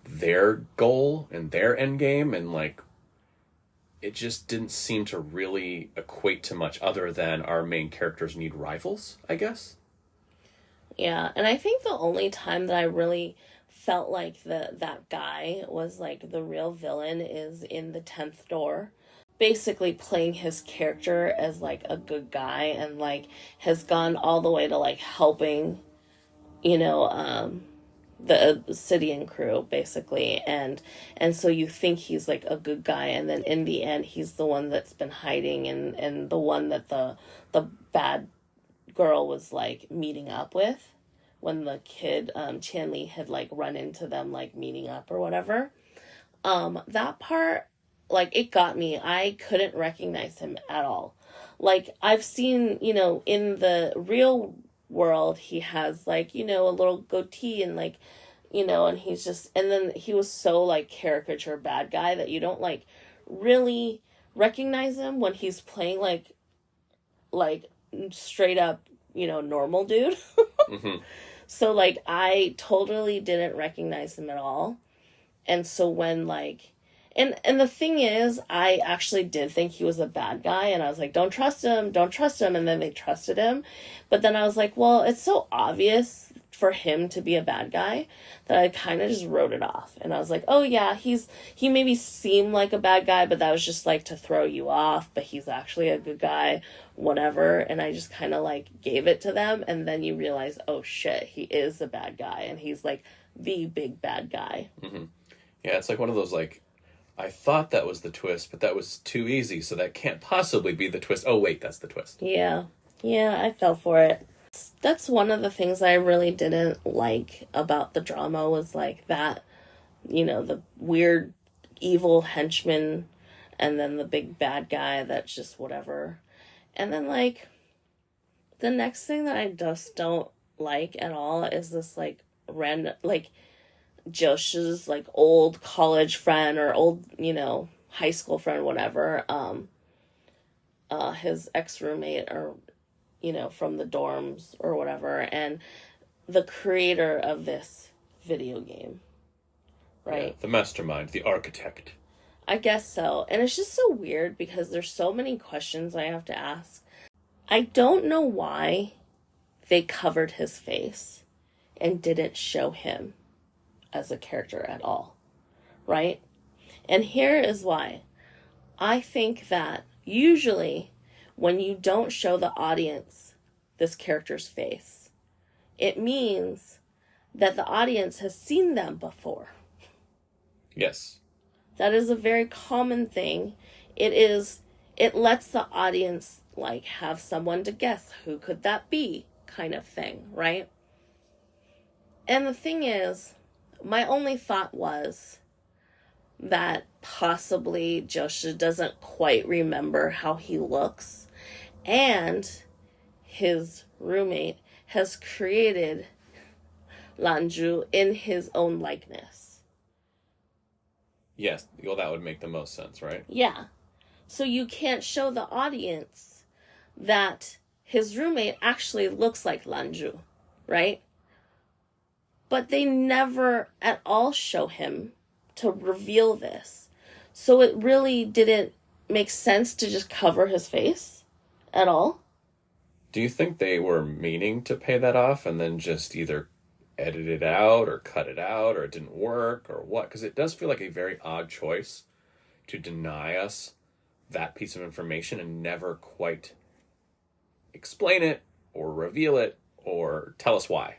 their goal and their end game, and like it just didn't seem to really equate to much other than our main characters need rivals, I guess. Yeah, and I think the only time that I really felt like that guy was like the real villain is in the 10th Door. Basically playing his character as like a good guy and like has gone all the way to like helping, the Obsidian crew basically, and so you think he's like a good guy, and then in the end he's the one that's been hiding and the one that the bad girl was like meeting up with when the kid Chanli had like run into them like meeting up or whatever. That part, like, it got me. I couldn't recognize him at all. Like, I've seen, in the real world, he has, like, a little goatee and, like, and he's just, and then he was so, like, caricature bad guy that you don't, like, really recognize him when he's playing, like straight up, normal dude. Mm-hmm. So, like, I totally didn't recognize him at all. And so when, like, And the thing is, I actually did think he was a bad guy, and I was like, don't trust him, and then they trusted him. But then I was like, well, it's so obvious for him to be a bad guy that I kind of just wrote it off. And I was like, oh yeah, he maybe seemed like a bad guy, but that was just like to throw you off, but he's actually a good guy, whatever. And I just kind of like gave it to them, and then you realize, oh shit, he is a bad guy, and he's like the big bad guy. Mm-hmm. Yeah, it's like one of those like, I thought that was the twist, but that was too easy, so that can't possibly be the twist. Oh, wait, that's the twist. Yeah, I fell for it. That's one of the things I really didn't like about the drama was, like, that, the weird evil henchman and then the big bad guy that's just whatever. And then, like, the next thing that I just don't like at all is this, like, random, like, Josh's like old college friend or old, high school friend, whatever, his ex-roommate or, from the dorms or whatever, and the creator of this video game, right? Yeah, the mastermind, the architect. I guess so. And it's just so weird because there's so many questions I have to ask. I don't know why they covered his face and didn't show him as a character at all, right? And here is why. I think that usually when you don't show the audience this character's face, it means that the audience has seen them before. Yes. That is a very common thing. It lets the audience like have someone to guess who could that be kind of thing, right? And the thing is, my only thought was that possibly Joshua doesn't quite remember how he looks, and his roommate has created Lanzhu in his own likeness. Yes, well, that would make the most sense, right? Yeah. So you can't show the audience that his roommate actually looks like Lanzhu, right? But they never at all show him to reveal this. So it really didn't make sense to just cover his face at all. Do you think they were meaning to pay that off and then just either edit it out or cut it out or it didn't work or what? Because it does feel like a very odd choice to deny us that piece of information and never quite explain it or reveal it or tell us why.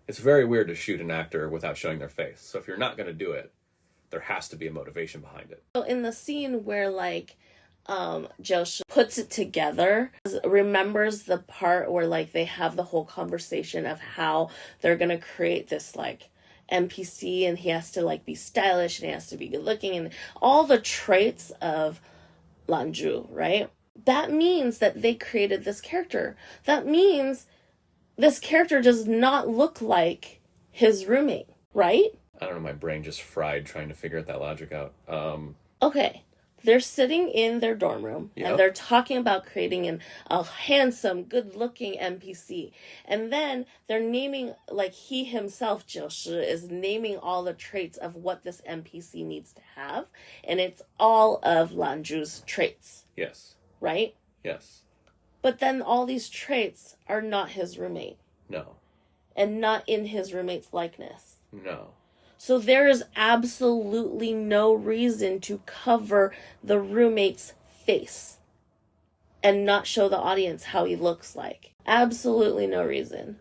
It's very weird to shoot an actor without showing their face. So if you're not going to do it, there has to be a motivation behind it. So in the scene where like Jiaoshi puts it together, remembers the part where like they have the whole conversation of how they're going to create this like NPC and he has to like be stylish and he has to be good looking and all the traits of Lanzhu, right? That means that they created this character. That means this character does not look like his roommate, right? I don't know, my brain just fried trying to figure that logic out. Okay, they're sitting in their dorm room Yep. and they're talking about creating a handsome, good-looking NPC. And then they're naming, like he himself, Jiaoshi, is naming all the traits of what this NPC needs to have. And it's all of Lanzhu's traits, Yes. right? Yes. But then all these traits are not his roommate No. and not in his roommate's likeness. No. So there is absolutely no reason to cover the roommate's face and not show the audience how he looks like. Absolutely no reason.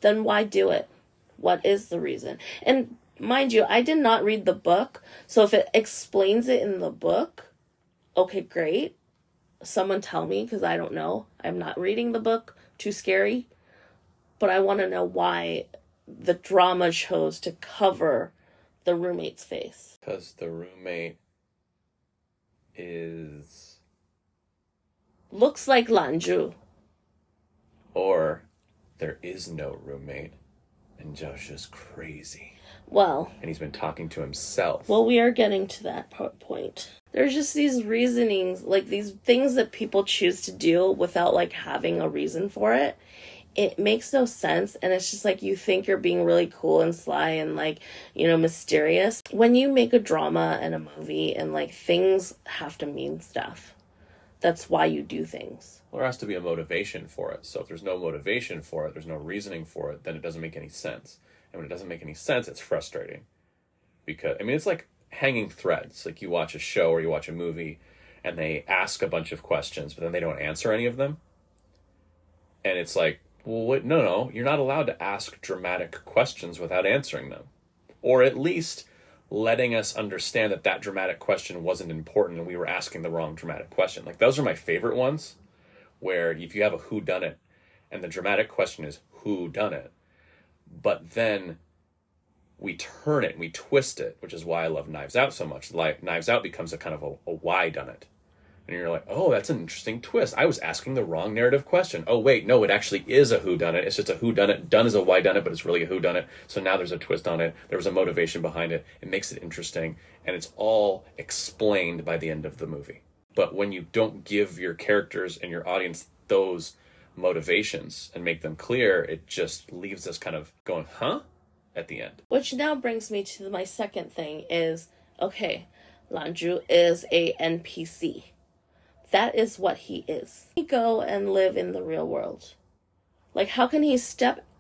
Then why do it? What is the reason? And mind you, I did not read the book, so if it explains it in the book, okay, great. Someone tell me, because I don't know. I'm not reading the book. Too scary. But I want to know why the drama chose to cover the roommate's face. Because the roommate is... Looks like Lanzhu. Or there is no roommate and Josh is crazy. Well, And he's been talking to himself. we are getting to that point. There's just these reasonings, like these things that people choose to do without like having a reason for it. It makes no sense, and it's just like you think you're being really cool and sly and like, you know, mysterious. When you make a drama and a movie and like things have to mean stuff. That's why you do things. Well, there has to be a motivation for it. So if there's no motivation for it, there's no reasoning for it, then it doesn't make any sense. And when it doesn't make any sense, it's frustrating. Because, I mean, it's like hanging threads. Like you watch a show or you watch a movie and they ask a bunch of questions, but then they don't answer any of them. And it's like, well, what? No, you're not allowed to ask dramatic questions without answering them. Or at least letting us understand that that dramatic question wasn't important and we were asking the wrong dramatic question. Like, those are my favorite ones, where if you have a whodunit and the dramatic question is who done it, but then we turn it, we twist it, which is why I love Knives Out so much. Like, Knives Out becomes a kind of a why done it. And you're like, oh, that's an interesting twist. I was asking the wrong narrative question. Oh, wait, no, it actually is a whodunit. It's just a whodunit done as a why done it, but it's really a whodunit. So now there's a twist on it. There was a motivation behind it. It makes it interesting. And it's all explained by the end of the movie. But when you don't give your characters and your audience those motivations and make them clear, it just leaves us kind of going, huh? At the end. Which now brings me to my second thing is, okay, Lanzhu is a NPC. That is what he is. He go and live in the real world. Like, how can he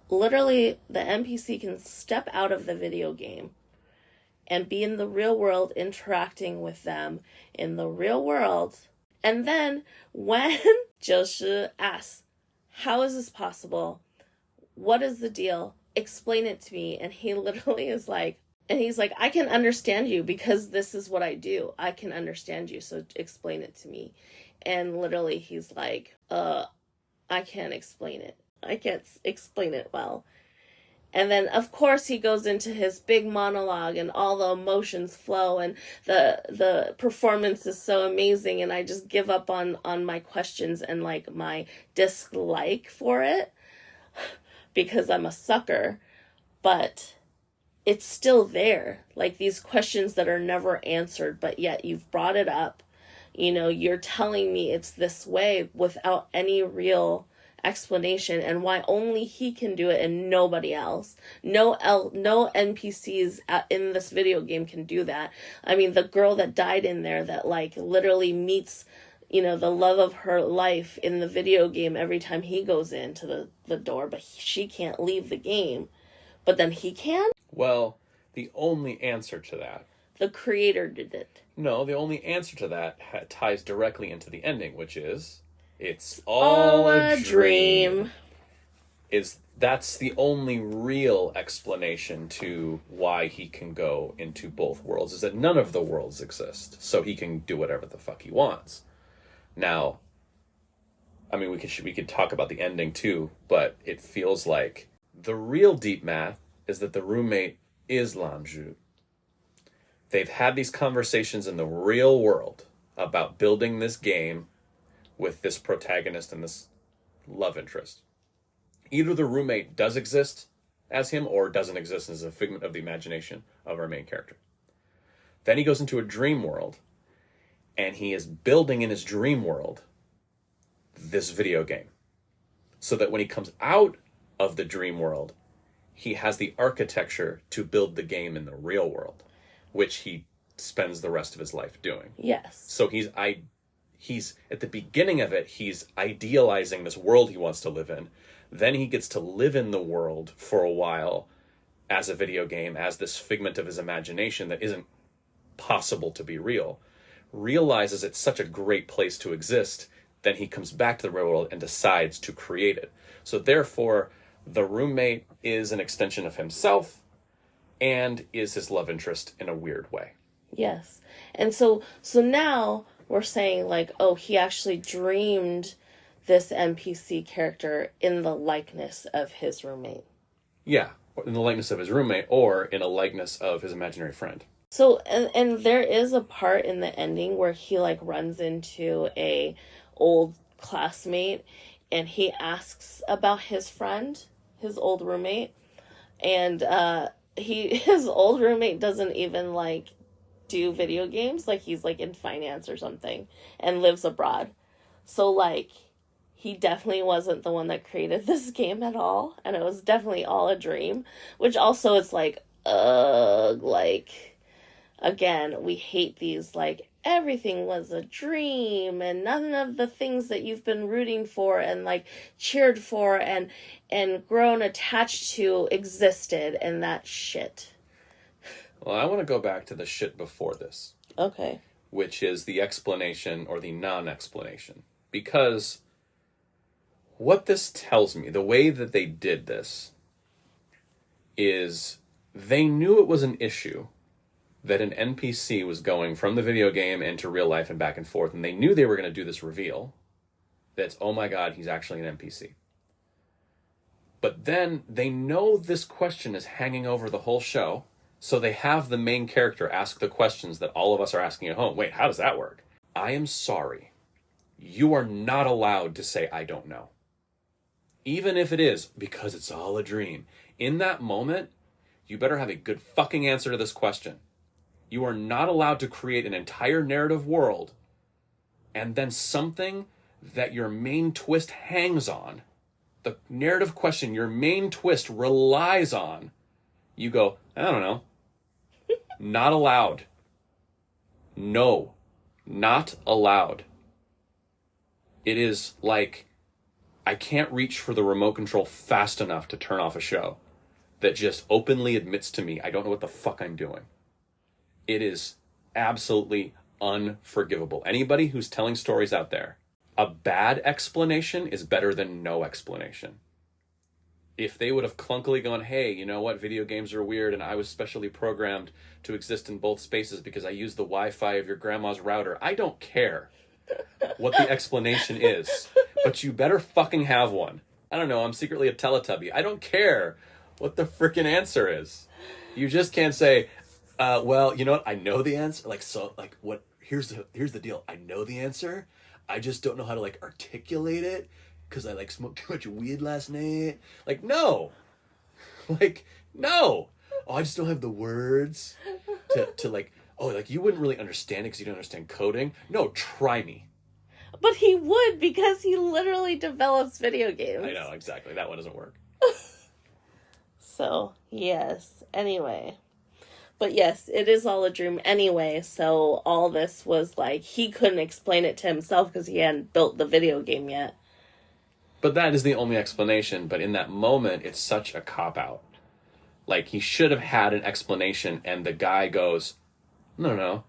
literally, the NPC can step out of the video game and be in the real world interacting with them in the real world. And then when Jiaoshi asks, how is this possible? What is the deal? Explain it to me. And he literally is like, I can understand you because this is what I do. I can understand you, so explain it to me. And literally he's like, I can't explain it. I can't explain it well. And then, of course, he goes into his big monologue and all the emotions flow and the performance is so amazing. And I just give up on my questions and like my dislike for it because I'm a sucker. but it's still there. Like these questions that are never answered, but yet you've brought it up. You know, you're telling me it's this way without any real explanation, and why only he can do it and nobody else. No NPCs in this video game can do that. I mean, the girl that died in there that like literally meets, you know, the love of her life in the video game every time he goes into the door, but she can't leave the game. But then he can? Well, the only answer to that... The creator did it. No, the only answer to that ties directly into the ending, which is... It's all a dream. That's the only real explanation to why he can go into both worlds, is that none of the worlds exist, so he can do whatever the fuck he wants. Now, I mean, we could talk about the ending too, but it feels like the real deep math is that the roommate is Lan Zhu. They've had these conversations in the real world about building this game with this protagonist and this love interest. Either the roommate does exist as him or doesn't exist as a figment of the imagination of our main character. Then he goes into a dream world, and he is building in his dream world this video game. So that when he comes out of the dream world, he has the architecture to build the game in the real world, which he spends the rest of his life doing. Yes. So he's at the beginning of it, he's idealizing this world he wants to live in. Then he gets to live in the world for a while as a video game, as this figment of his imagination that isn't possible to be real. Realizes it's such a great place to exist, then he comes back to the real world and decides to create it. So therefore, the roommate is an extension of himself and is his love interest in a weird way. Yes. And so now we're saying like, oh, he actually dreamed this NPC character in the likeness of his roommate. Yeah, in the likeness of his roommate or in a likeness of his imaginary friend. So, and there is a part in the ending where he like runs into a old classmate and he asks about his friend, his old roommate. And his old roommate doesn't even like do video games, like he's like in finance or something and lives abroad. So like he definitely wasn't the one that created this game at all, and it was definitely all a dream, which also it's like again, we hate these like everything was a dream and none of the things that you've been rooting for and like cheered for and grown attached to existed, and that shit. Well, I want to go back to the shit before this. Okay. Which is the explanation or the non-explanation. Because what this tells me, the way that they did this, is they knew it was an issue that an NPC was going from the video game into real life and back and forth, and they knew they were going to do this reveal that's, oh my god, he's actually an NPC. But then they know this question is hanging over the whole show, so they have the main character ask the questions that all of us are asking at home. Wait, how does that work? I am sorry. You are not allowed to say, I don't know. Even if it is, because it's all a dream. In that moment, you better have a good fucking answer to this question. You are not allowed to create an entire narrative world and then something that your main twist hangs on, the narrative question your main twist relies on, you go, I don't know. Not allowed. No, not allowed. It is like I can't reach for the remote control fast enough to turn off a show that just openly admits to me I don't know what the fuck I'm doing. It is absolutely unforgivable. Anybody who's telling stories out there, a bad explanation is better than no explanation. If they would have clunkily gone, hey, you know what, video games are weird and I was specially programmed to exist in both spaces because I use the Wi-Fi of your grandma's router. I don't care what the explanation is, but you better fucking have one. I don't know, I'm secretly a Teletubby. I don't care what the frickin' answer is. You just can't say, well, you know what, I know the answer. What? Here's the deal. I know the answer. I just don't know how to articulate it because I smoked too much weed last night. No. No. Oh, I just don't have the words to like, oh, like you wouldn't really understand it because you don't understand coding. No, try me. But he would, because he literally develops video games. I know, exactly. That one doesn't work. So, yes. Anyway. But yes, it is all a dream anyway, so all this was like, he couldn't explain it to himself because he hadn't built the video game yet. But that is the only explanation. But in that moment, it's such a cop-out. Like, he should have had an explanation, and the guy goes, no,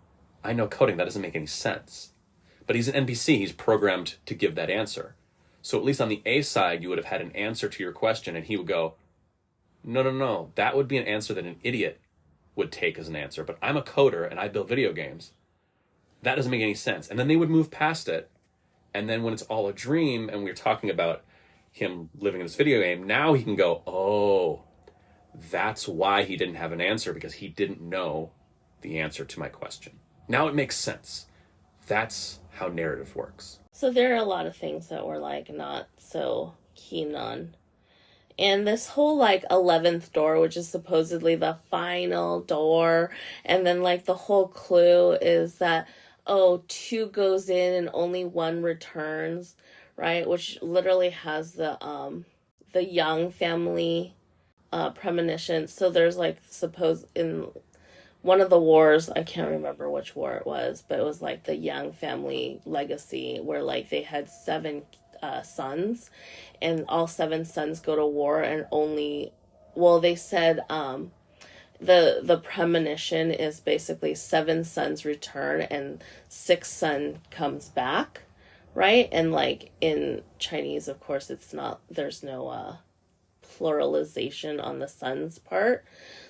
I know coding, that doesn't make any sense. But he's an NPC, he's programmed to give that answer. So at least on the A side, you would have had an answer to your question, and he would go, no, that would be an answer that an idiot would take as an answer. But I'm a coder, and I build video games. That doesn't make any sense. And then they would move past it. And then when it's all a dream, and we're talking about him living in this video game, now he can go, oh, that's why he didn't have an answer, because he didn't know the answer to my question. Now it makes sense. That's how narrative works. So there are a lot of things that we're like not so keen on. And this whole like 11th door, which is supposedly the final door, and then like the whole clue is that, oh, 2 goes in and only 1 returns, right? Which literally has the Yang family premonition. So there's like, suppose in one of the wars, I can't remember which war it was, but it was like the Yang family legacy, where like they had 7 sons, and all 7 sons go to war, and only, well, they said the premonition is basically 7 sons return and 6 son comes back, right? And like in Chinese, of course, it's not, there's no pluralization on the son's part.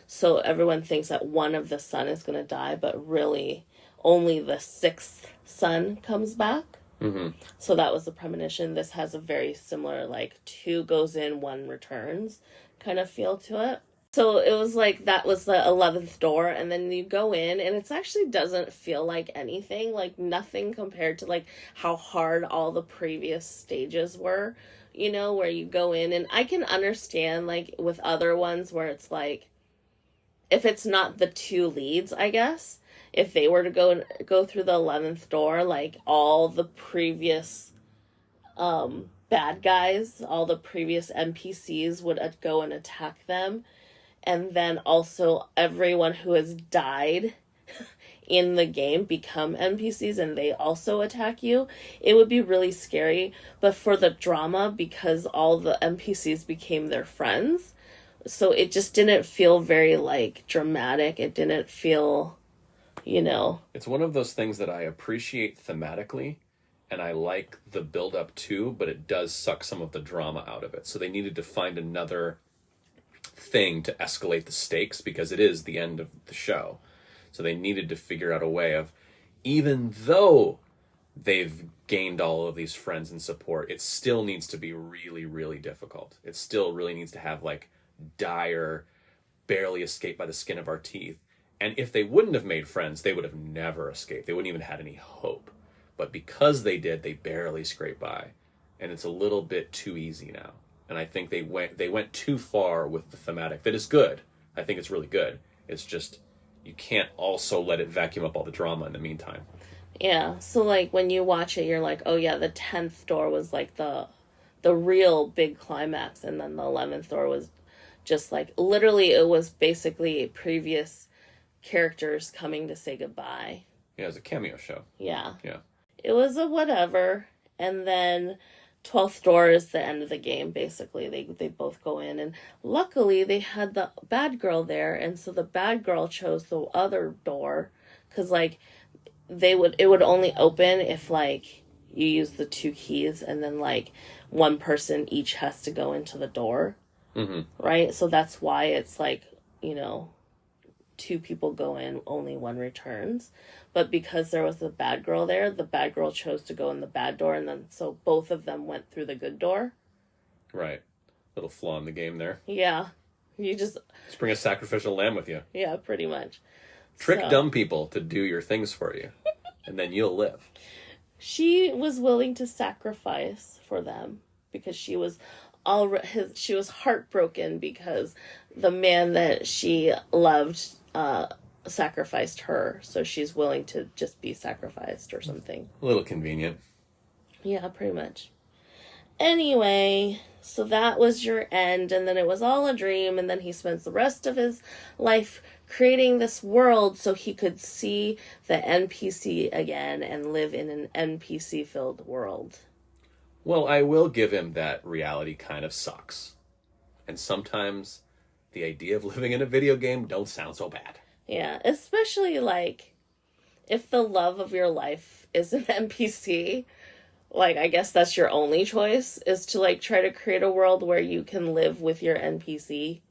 So everyone thinks that one of the son is going to die, but really only the 6th son comes back. Mm-hmm. So that was the premonition. This has a very similar, like, 2 goes in, 1 returns kind of feel to it. So it was like, that was the 11th door, and then you go in, and it actually doesn't feel like anything, like nothing compared to like how hard all the previous stages were, you know, where you go in. And I can understand like with other ones where it's like, if it's not the 2 leads, I guess, if they were to go through the 11th door, like all the previous bad guys, all the previous NPCs would go and attack them. And then also everyone who has died in the game become NPCs and they also attack you. It would be really scary. But for the drama, because all the NPCs became their friends, so it just didn't feel very like dramatic. It didn't feel, you know. It's one of those things that I appreciate thematically, and I like the build up to, but it does suck some of the drama out of it. So they needed to find another thing to escalate the stakes, because it is the end of the show. So they needed to figure out a way of, even though they've gained all of these friends and support, it still needs to be really, really difficult. It still really needs to have like dire, barely escape by the skin of our teeth. And if they wouldn't have made friends, they would have never escaped. They wouldn't even had any hope. But because they did, they barely scraped by. And it's a little bit too easy now. And I think they went too far with the thematic. That is good. I think it's really good. It's just, you can't also let it vacuum up all the drama in the meantime. Yeah, so like when you watch it, you're like, oh yeah, the 10th door was like the real big climax, and then the 11th door was just like, literally it was basically previous characters coming to say goodbye. Yeah, it was a cameo show. Yeah. Yeah. It was a whatever, and then 12th door is the end of the game, basically. They both go in, and luckily they had the bad girl there, and so the bad girl chose the other door, because like it would only open if like you use the 2 keys, and then like one person each has to go into the door. Mm-hmm. Right? So that's why it's like, you know, 2 people go in, only 1 returns. But because there was a bad girl there, the bad girl chose to go in the bad door, and then so both of them went through the good door. Right. Little flaw in the game there. Yeah. You just bring a sacrificial lamb with you. Yeah, pretty much. Trick dumb people to do your things for you, and then you'll live. She was willing to sacrifice for them because she was she was heartbroken because the man that she loved sacrificed her, so she's willing to just be sacrificed or something. A little convenient. Yeah, pretty much. Anyway, so that was your end, and then it was all a dream, and then he spends the rest of his life creating this world so he could see the NPC again and live in an NPC-filled world. Well, I will give him that reality kind of sucks. And sometimes the idea of living in a video game don't sound so bad. Yeah, especially, like, if the love of your life is an NPC, like, I guess that's your only choice, is to, like, try to create a world where you can live with your NPC.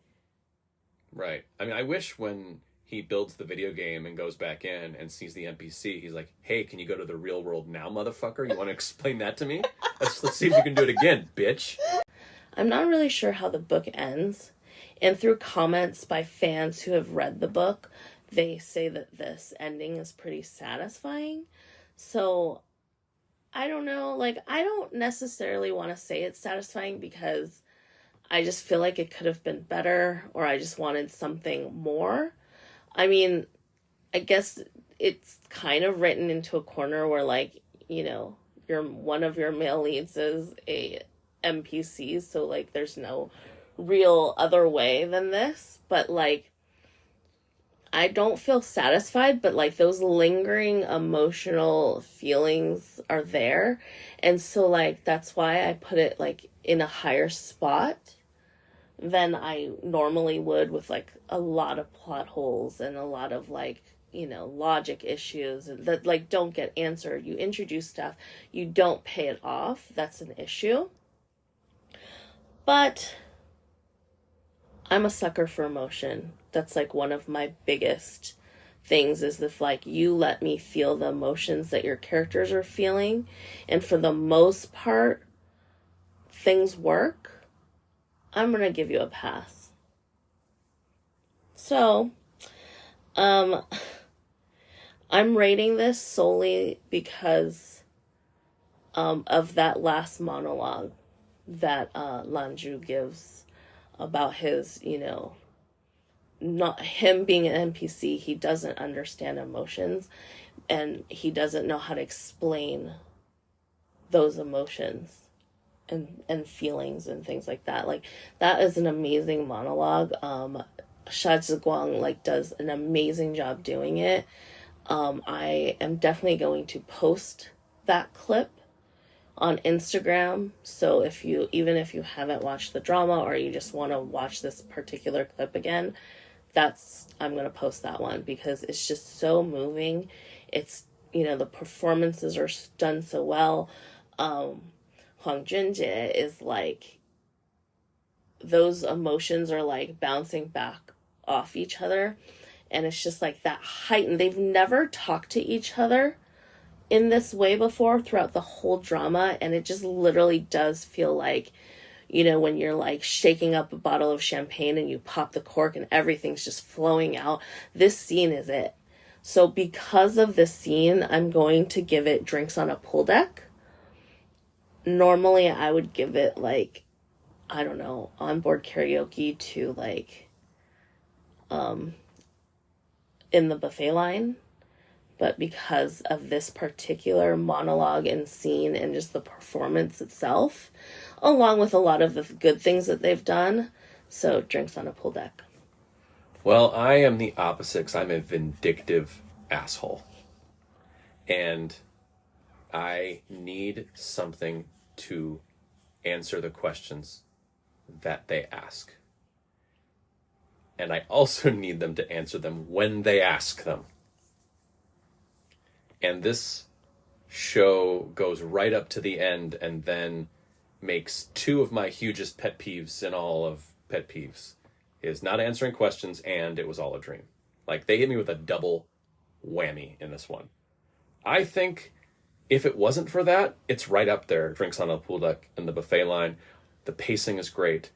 Right. I mean, I wish when he builds the video game and goes back in and sees the NPC, he's like, hey, can you go to the real world now, motherfucker? You want to explain that to me? Let's see if you can do it again, bitch. I'm not really sure how the book ends. And through comments by fans who have read the book, they say that this ending is pretty satisfying. So, I don't know. Like, I don't necessarily want to say it's satisfying because I just feel like it could have been better, or I just wanted something more. I mean, I guess it's kind of written into a corner where, like, you know, one of your male leads is a NPC, so, like, there's no real other way than this. But, like, I don't feel satisfied, but, like, those lingering emotional feelings are there. And so, like, that's why I put it, like, in a higher spot than I normally would with, like, a lot of plot holes and a lot of, like, you know, logic issues that, like, don't get answered. You introduce stuff, you don't pay it off. That's an issue. But I'm a sucker for emotion. That's, like, one of my biggest things, is if, like, you let me feel the emotions that your characters are feeling, and for the most part things work, I'm gonna give you a pass. So, I'm rating this solely because of that last monologue that Lanju gives about his, you know, not him being an NPC. He doesn't understand emotions, and he doesn't know how to explain those emotions and feelings and things like that. Like, that is an amazing monologue. Xia Zhi Guang, like, does an amazing job doing it. I am definitely going to post that clip on Instagram. So even if you haven't watched the drama, or you just want to watch this particular clip again, I'm going to post that one because it's just so moving. It's, you know, the performances are done so well. Huang Jun Jie is, like, those emotions are, like, bouncing back off each other, and it's just, like, that heightened. They've never talked to each other in this way before throughout the whole drama, and it just literally does feel like, you know, when you're, like, shaking up a bottle of champagne and you pop the cork and everything's just flowing out. This scene is it. So because of this scene, I'm going to give it drinks on a pool deck. Normally I would give it, like, I don't know, onboard karaoke to, like, in the buffet line. But because of this particular monologue and scene and just the performance itself, along with a lot of the good things that they've done, so drinks on a pool deck. Well, I am the opposite because I'm a vindictive asshole. And I need something to answer the questions that they ask. And I also need them to answer them when they ask them. And this show goes right up to the end and then makes two of my hugest pet peeves in all of pet peeves. Is not answering questions and it was all a dream. Like, they hit me with a double whammy in this one. I think if it wasn't for that, it's right up there. Drinks on a pool deck and the buffet line. The pacing is great.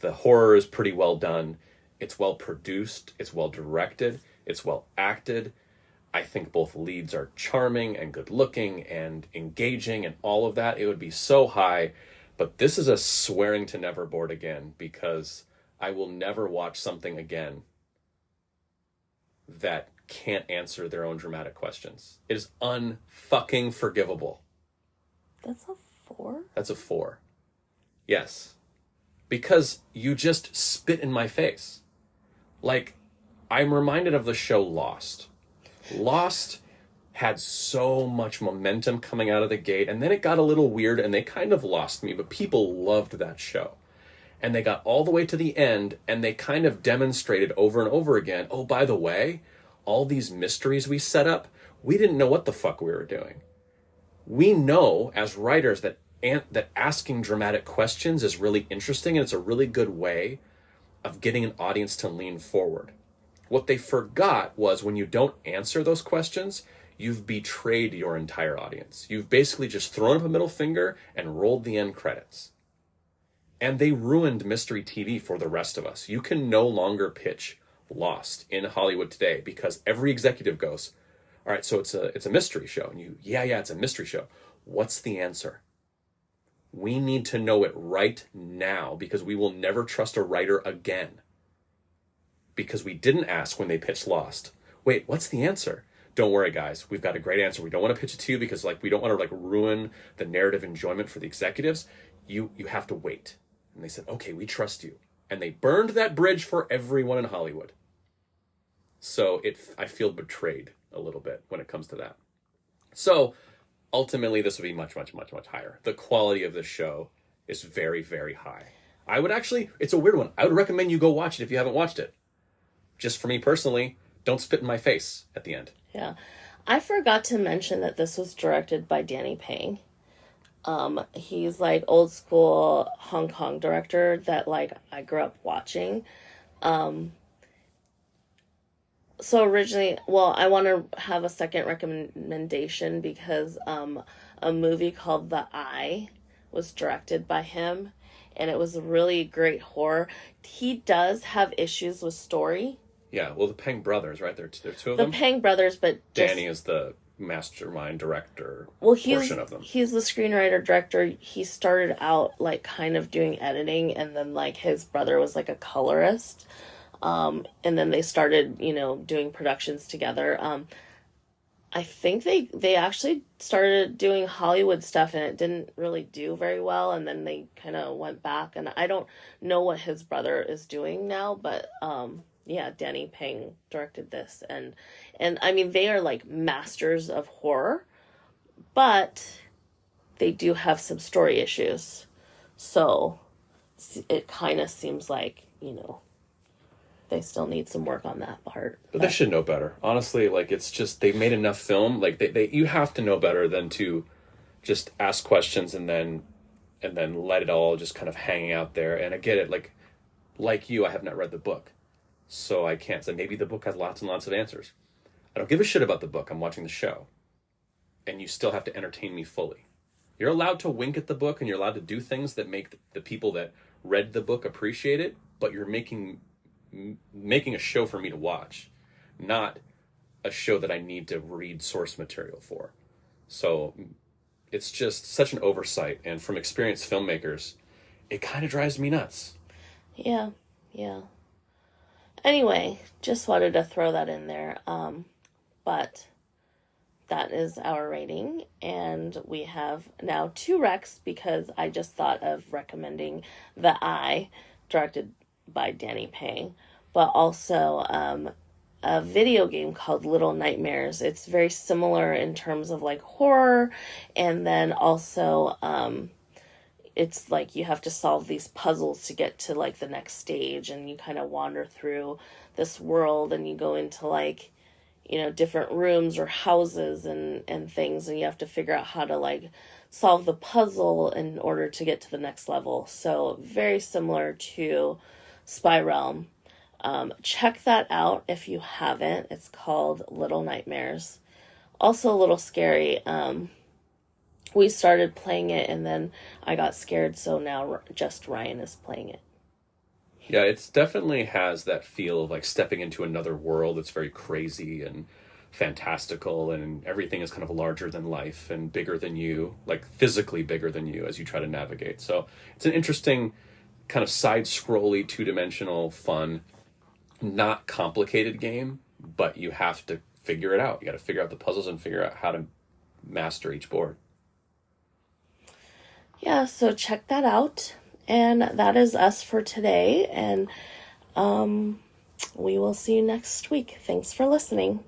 The horror is pretty well done. It's well produced. It's well directed. It's well acted. I think both leads are charming and good looking and engaging and all of that. It would be so high But this is a swearing to never board again, because I will never watch something again that can't answer their own dramatic questions. It is unfucking forgivable. That's a 4? That's a 4. Yes. Because you just spit in my face. Like, I'm reminded of the show Lost. Lost had so much momentum coming out of the gate, and then it got a little weird and they kind of lost me, but people loved that show. And they got all the way to the end, and they kind of demonstrated over and over again, oh, by the way, all these mysteries we set up, we didn't know what the fuck we were doing. We know as writers that asking dramatic questions is really interesting, and it's a really good way of getting an audience to lean forward. What they forgot was, when you don't answer those questions, you've betrayed your entire audience. You've basically just thrown up a middle finger and rolled the end credits. And they ruined mystery TV for the rest of us. You can no longer pitch Lost in Hollywood today, because every executive goes, all right, so it's a mystery show. And yeah, it's a mystery show. What's the answer? We need to know it right now, because we will never trust a writer again. Because we didn't ask when they pitched Lost, wait, what's the answer? Don't worry, guys. We've got a great answer. We don't want to pitch it to you because we don't want to ruin the narrative enjoyment for the executives. You have to wait. And they said, okay, we trust you. And they burned that bridge for everyone in Hollywood. So I feel betrayed a little bit when it comes to that. So ultimately, this would be much, much, much, much higher. The quality of this show is very, very high. I would actually, it's a weird one. I would recommend you go watch it if you haven't watched it. Just for me personally, don't spit in my face at the end. Yeah. I forgot to mention that this was directed by Danny Pang. He's old school Hong Kong director that I grew up watching. So originally, I want to have a second recommendation because a movie called The Eye was directed by him, and it was a really great horror. He does have issues with story. Yeah, well, the Pang brothers, right? There are two of them. The Pang brothers, but Danny is the mastermind director portion of them. He's the screenwriter director. He started out kind of doing editing, and then his brother was a colorist. And then they started, doing productions together. I think they actually started doing Hollywood stuff, and it didn't really do very well. And then they kind of went back, and I don't know what his brother is doing now, but, yeah, Danny Pang directed this, and I mean, they are masters of horror, but they do have some story issues. So it kind of seems they still need some work on that part. But they should know better. Honestly, it's just, they've made enough film. You have to know better than to just ask questions and then let it all just kind of hang out there. And I get it. Like you, I have not read the book. So I can't say. Maybe the book has lots and lots of answers. I don't give a shit about the book. I'm watching the show. And you still have to entertain me fully. You're allowed to wink at the book, and you're allowed to do things that make the people that read the book appreciate it, but you're making a show for me to watch, not a show that I need to read source material for. So it's just such an oversight, and from experienced filmmakers, it kind of drives me nuts. Yeah. Anyway, just wanted to throw that in there. But that is our rating, and we have now 2 recs because I just thought of recommending The Eye, directed by Danny Pang, but also a video game called Little Nightmares. It's very similar in terms of horror, and then also it's you have to solve these puzzles to get to the next stage, and you kind of wander through this world, and you go into different rooms or houses and things, and you have to figure out how to solve the puzzle in order to get to the next level. So very similar to Spirealm. Check that out if you haven't. It's called Little Nightmares. Also a little scary. We started playing it, and then I got scared, so now just Ryan is playing it. Yeah, it definitely has that feel of stepping into another world. It's very crazy, and fantastical and everything is kind of larger than life and bigger than you, like physically bigger than you as you try to navigate. So it's an interesting kind of side-scrolly, two-dimensional, fun, not complicated game, but you have to figure it out. You got to figure out the puzzles and figure out how to master each board. Yeah, so check that out. And that is us for today. And we will see you next week. Thanks for listening.